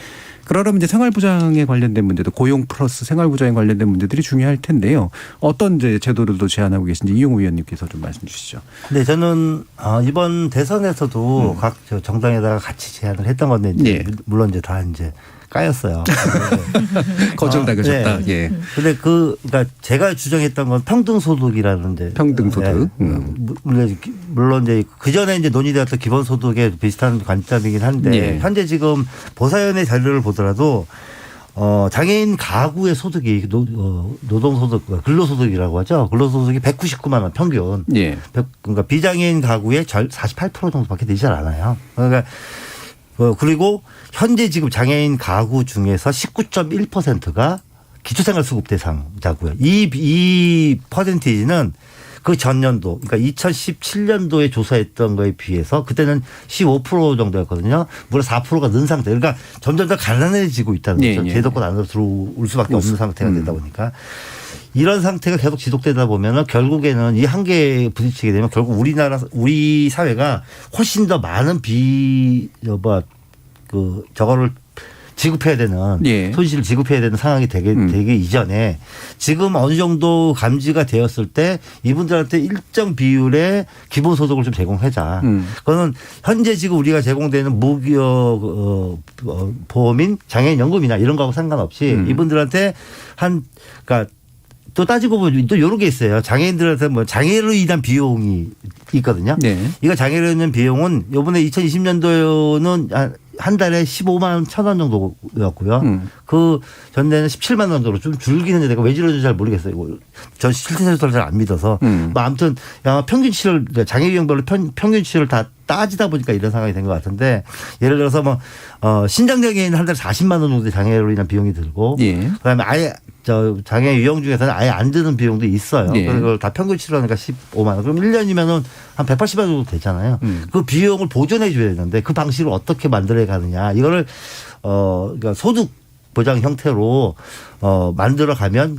그러려면 이제 생활보장에 관련된 문제도, 고용 플러스 생활보장에 관련된 문제들이 중요할 텐데요. 어떤 이제 제도들도 제안하고 계신지 이용우 위원님께서 좀 말씀 주시죠. 네, 저는 이번 대선에서도 각 정당에다가 같이 제안을 했던 건데 이제 물론 이제 다 이제 까였어요. 거절당하셨다. 네. 예. 근데 그러니까 제가 주장했던 건 평등소득이라는 이제 평등소득. 물론 이제 그 전에 이제 논의되었던 기본소득에 비슷한 관점이긴 한데 현재 지금 보사연의 자료를 보더라도 장애인 가구의 소득이 노동소득, 근로소득이라고 하죠. 근로소득이 199만 원 평균. 예. 그러니까 비장애인 가구의 48% 정도밖에 되지 않아요. 그러니까 그리고 현재 지금 장애인 가구 중에서 19.1%가 기초생활수급 대상자고요. 이 퍼센티지는 그 전년도, 그러니까 2017년도에 조사했던 거에 비해서 그때는 15% 정도였거든요. 무려 4%가 는 상태. 그러니까 점점 더 가난해지고 있다는 거죠. 제도권 안으로 들어올 수밖에 없는 상태가 되다 보니까. 이런 상태가 계속 지속되다 보면은 결국에는 이 한계에 부딪히게 되면 결국 우리 사회가 훨씬 더 많은 저거를 지급해야 되는 손실을 지급해야 되는 상황이 되기 이전에 지금 어느 정도 감지가 되었을 때 이분들한테 일정 비율의 기본소득을 좀 제공하자. 그거는 현재 지금 우리가 제공되는 무기여 보험인 장애인연금이나 이런 거하고 상관없이 이분들한테 그러니까 또 따지고 보면 또 이런 게 있어요. 장애인들한테 뭐 장애로 인한 비용이 있거든요. 이거 장애로 인한 비용은 이번에 2020년도에는 한 달에 15만 1,000원 정도였고요. 그 전에는 17만 원 정도로 좀 줄기는 내가 왜 이런지 잘 모르겠어요. 전 실태조사를 잘 안 믿어서. 뭐 아무튼 평균치를 장애유형별로 평균치를 다 따지다 보니까 이런 상황이 된 것 같은데, 예를 들어서 뭐 신장장애인 한 달에 40만 원 정도의 장애로 인한 비용이 들고, 그다음에 아예 장애 유형 중에서는 아예 안 드는 비용도 있어요. 그걸 다 평균치로 하니까 15만 원. 그럼 1년이면은 한 180만 원 정도 되잖아요. 그 비용을 보존해 줘야 되는데 그 방식을 어떻게 만들어 가느냐. 이거를 그러니까 소득 보장 형태로 만들어 가면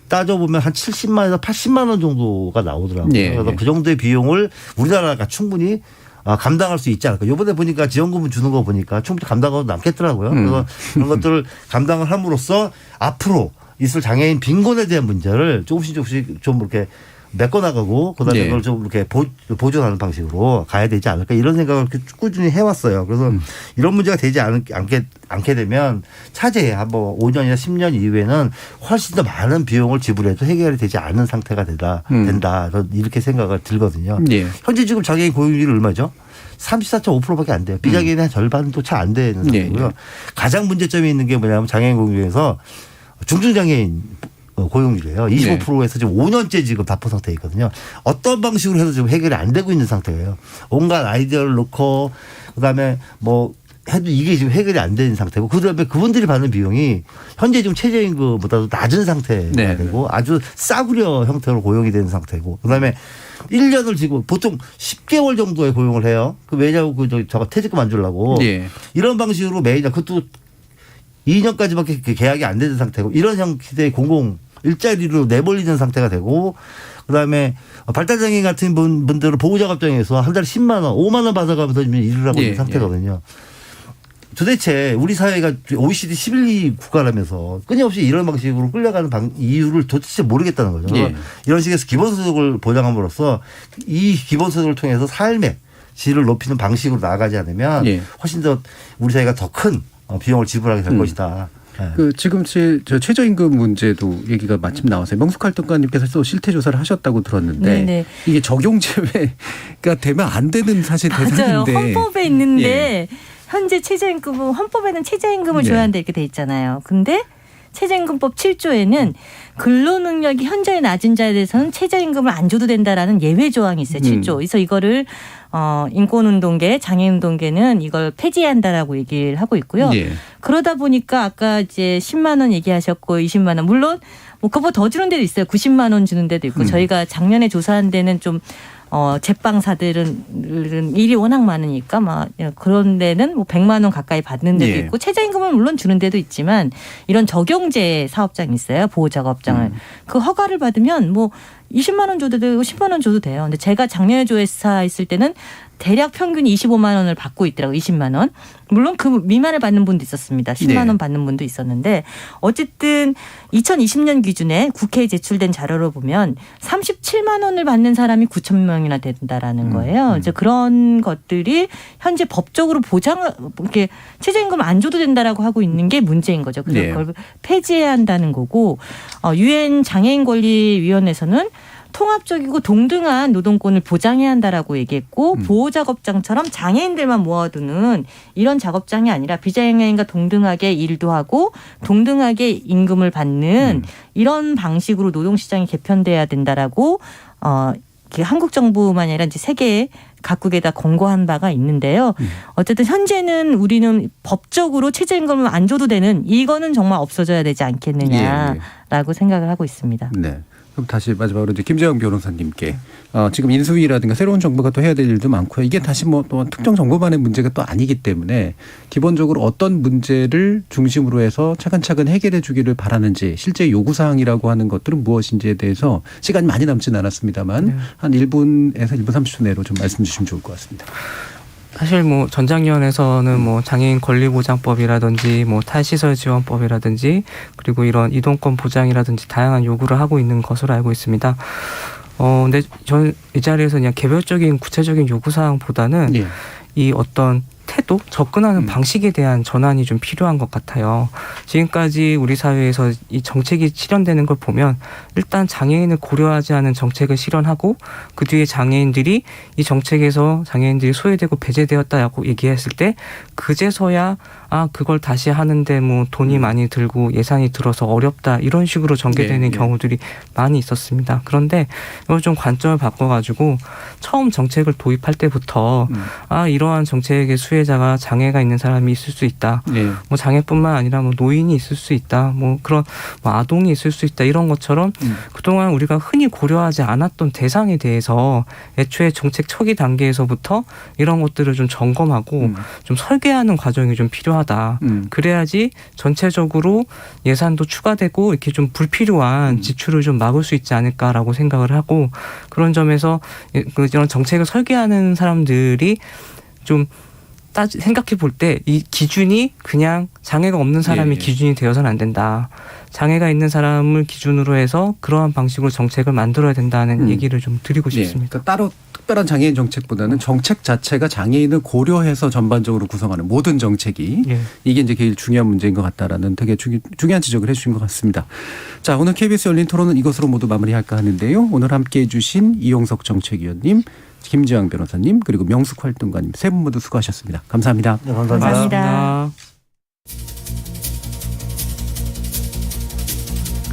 따져보면 한 70만에서 80만 원 정도가 나오더라고요. 그래서 그 정도의 비용을 우리나라가 충분히 감당할 수 있지 않을까. 이번에 보니까 지원금을 주는 거 보니까 충분히 감당하고 남겠더라고요. 그래서 그런 것들을 감당을 함으로써 앞으로 있을 장애인 빈곤에 대한 문제를 조금씩 좀 이렇게 메꿔나가고 그다음에 예. 그걸 좀 이렇게 보존하는 방식으로 가야 되지 않을까 이런 생각을 꾸준히 해왔어요. 그래서 이런 문제가 되지 않게 되면 차제에 뭐 5년이나 10년 이후에는 훨씬 더 많은 비용을 지불해도 해결이 되지 않는 상태가 된다. 저는 이렇게 생각을 들거든요. 예. 현재 지금 장애인 고용률이 얼마죠? 34.5%밖에 안 돼요. 비장애인의 한 절반도 채 안 되는 상태고요. 가장 문제점이 있는 게 뭐냐면 장애인 고용률에서 중증장애인 고용률이에요. 25%에서 지금 5년째 지금 답보 상태에 있거든요. 어떤 방식으로 해도 지금 해결이 안 되고 있는 상태예요. 온갖 아이디어를 놓고 그다음에 뭐 해도 이게 지금 해결이 안 되는 상태고 그다음에 그분들이 받는 비용이 현재 지금 최저임금보다도 낮은 상태가 되고 아주 싸구려 형태로 고용이 되는 상태고 그다음에 1년을 지금 보통 10개월 정도의 고용을 해요. 왜냐하면 저거 퇴직금 안 주려고 이런 방식으로 매년 그것도 2년까지밖에 계약이 안 되는 상태고 이런 형태의 공공 일자리로 내몰리는 상태가 되고 그다음에 발달장애인 같은 분들은 보호작업장에서 한 달에 10만 원, 5만 원 받아가면서 일을 하고 있는 상태거든요. 도대체 우리 사회가 OECD 11위 국가라면서 끊임없이 이런 방식으로 끌려가는 이유를 도대체 모르겠다는 거죠. 이런 식에서 기본소득을 보장함으로써 이 기본소득을 통해서 삶의 질을 높이는 방식으로 나아가지 않으면 훨씬 더 우리 사회가 더 큰 비용을 지불하게 될 것이다. 지금 저 최저임금 문제도 얘기가 마침 나와서요. 명숙활동가님께서 또 실태조사를 하셨다고 들었는데 이게 적용제외가 되면 안 되는 사실 대상인데. 맞아요. 헌법에 있는데 현재 최저임금은 헌법에는 최저임금을 줘야 한다 이렇게 돼 있잖아요. 근데 최저임금법 7조에는 근로능력이 현저히 낮은 자에 대해서는 최저임금을 안 줘도 된다라는 예외 조항이 있어요. 7조. 그래서 이거를 인권운동계, 장애운동계는 이걸 폐지한다라고 얘기를 하고 있고요. 그러다 보니까 아까 이제 10만 원 얘기하셨고 20만 원. 물론 뭐 그거보다 더 주는 데도 있어요. 90만 원 주는 데도 있고 저희가 작년에 조사한 데는 좀 제빵사들은 일이 워낙 많으니까 막 그런 데는 뭐 100만 원 가까이 받는 데도 있고 최저임금은 물론 주는 데도 있지만 이런 적용제 사업장이 있어요. 보호작업장을. 그 허가를 받으면 뭐 20만 원 줘도 되고 10만 원 줘도 돼요. 근데 제가 작년에 조사했을 때는 대략 평균 25만 원을 받고 있더라고요. 20만 원. 물론 그 미만을 받는 분도 있었습니다. 10만 원 받는 분도 있었는데 어쨌든 2020년 기준에 국회에 제출된 자료로 보면 37만 원을 받는 사람이 9천 명이나 된다라는 거예요. 이제 그런 것들이 현재 법적으로 이렇게 최저임금 안 줘도 된다라고 하고 있는 게 문제인 거죠. 그래서 그걸 폐지해야 한다는 거고 유엔 장애인권리위원회에서는 통합적이고 동등한 노동권을 보장해야 한다라고 얘기했고 보호작업장처럼 장애인들만 모아두는 이런 작업장이 아니라 비장애인과 동등하게 일도 하고 동등하게 임금을 받는 이런 방식으로 노동시장이 개편돼야 된다라고 한국 정부만이 아니라 이제 세계 각국에다 권고한 바가 있는데요. 어쨌든 현재는 우리는 법적으로 최저임금을 안 줘도 되는 이거는 정말 없어져야 되지 않겠느냐라고 생각을 하고 있습니다. 네. 그럼 다시 마지막으로 이제 김재영 변호사님께 지금 인수위라든가 새로운 정부가 또 해야 될 일도 많고요. 이게 다시 뭐 또 특정 정부만의 문제가 또 아니기 때문에 기본적으로 어떤 문제를 중심으로 해서 차근차근 해결해 주기를 바라는지 실제 요구사항이라고 하는 것들은 무엇인지에 대해서 시간이 많이 남지는 않았습니다만 한 1분에서 1분 30초 내로 좀 말씀 주시면 좋을 것 같습니다. 사실 뭐 전장위원회에서는 뭐 장애인 권리보장법이라든지 뭐 탈시설 지원법이라든지 그리고 이런 이동권 보장이라든지 다양한 요구를 하고 있는 것으로 알고 있습니다. 근데 저는 이 자리에서 그냥 개별적인 구체적인 요구사항보다는 이 어떤 태도, 접근하는 방식에 대한 전환이 좀 필요한 것 같아요. 지금까지 우리 사회에서 이 정책이 실현되는 걸 보면 일단 장애인을 고려하지 않은 정책을 실현하고 그 뒤에 장애인들이 이 정책에서 장애인들이 소외되고 배제되었다라고 얘기했을 때 그제서야 그걸 다시 하는데 뭐 돈이 많이 들고 예산이 들어서 어렵다 이런 식으로 전개되는 경우들이 많이 있었습니다. 그런데 이걸 좀 관점을 바꿔가지고 처음 정책을 도입할 때부터 이러한 정책의 수혜자가 장애가 있는 사람이 있을 수 있다. 뭐 장애뿐만 아니라 뭐 노인이 있을 수 있다. 뭐 그런 뭐 아동이 있을 수 있다. 이런 것처럼 그동안 우리가 흔히 고려하지 않았던 대상에 대해서 애초에 정책 초기 단계에서부터 이런 것들을 좀 점검하고 좀 설계하는 과정이 좀 필요하다. 그래야지 전체적으로 예산도 추가되고 이렇게 좀 불필요한 지출을 좀 막을 수 있지 않을까라고 생각을 하고 그런 점에서 이런 정책을 설계하는 사람들이 좀 생각해 볼 때 이 기준이 그냥 장애가 없는 사람이 기준이 되어서는 안 된다. 장애가 있는 사람을 기준으로 해서 그러한 방식으로 정책을 만들어야 된다는 얘기를 좀 드리고 싶습니다. 그러니까 따로 특별한 장애인 정책보다는 정책 자체가 장애인을 고려해서 전반적으로 구성하는 모든 정책이 이게 이제 제일 중요한 문제인 것 같다라는 되게 중요한 지적을 해주신 것 같습니다. 자, 오늘 KBS 열린 토론은 이것으로 모두 마무리할까 하는데요. 오늘 함께해 주신 이용석 정책위원님, 김지영 변호사님, 그리고 명숙 활동가님 세 분 모두 수고하셨습니다. 감사합니다. 네, 감사합니다. 감사합니다.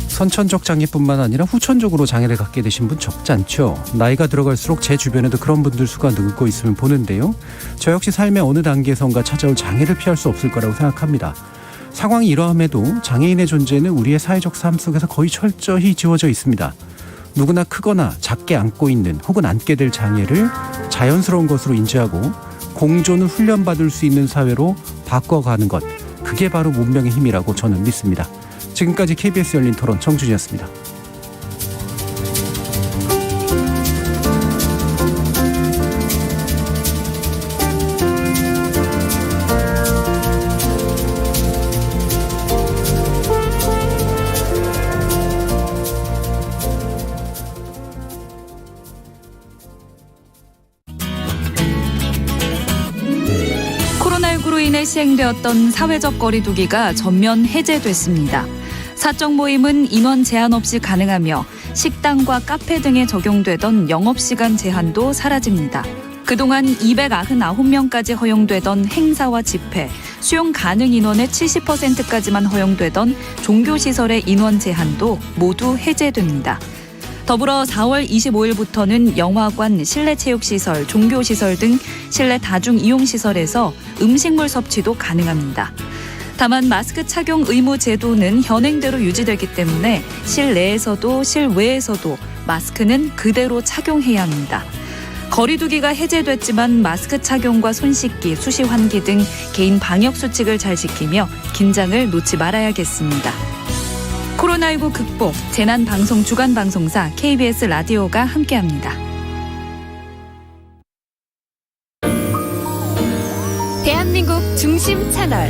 선천적 장애뿐만 아니라 후천적으로 장애를 갖게 되신 분 적지 않죠. 나이가 들어갈수록 제 주변에도 그런 분들 수가 늘고 있으면 보는데요. 저 역시 삶의 어느 단계선가 찾아올 장애를 피할 수 없을 거라고 생각합니다. 상황이 이러함에도 장애인의 존재는 우리의 사회적 삶 속에서 거의 철저히 지워져 있습니다. 누구나 크거나 작게 안고 있는 혹은 안게 될 장애를 자연스러운 것으로 인지하고 공존을 훈련받을 수 있는 사회로 바꿔가는 것, 그게 바로 문명의 힘이라고 저는 믿습니다. 지금까지 KBS 열린 토론 정준이었습니다. 코로나19로 인해 시행되었던 사회적 거리두기가 전면 해제됐습니다. 사적 모임은 인원 제한 없이 가능하며 식당과 카페 등에 적용되던 영업시간 제한도 사라집니다. 그동안 299명까지 허용되던 행사와 집회, 수용 가능 인원의 70%까지만 허용되던 종교시설의 인원 제한도 모두 해제됩니다. 더불어 4월 25일부터는 영화관, 실내체육시설, 종교시설 등 실내 다중이용시설에서 음식물 섭취도 가능합니다. 다만 마스크 착용 의무 제도는 현행대로 유지되기 때문에 실내에서도 실외에서도 마스크는 그대로 착용해야 합니다. 거리두기가 해제됐지만 마스크 착용과 손 씻기, 수시 환기 등 개인 방역 수칙을 잘 지키며 긴장을 놓지 말아야겠습니다. 코로나19 극복, 재난방송 주간방송사 KBS 라디오가 함께합니다. 대한민국 중심 채널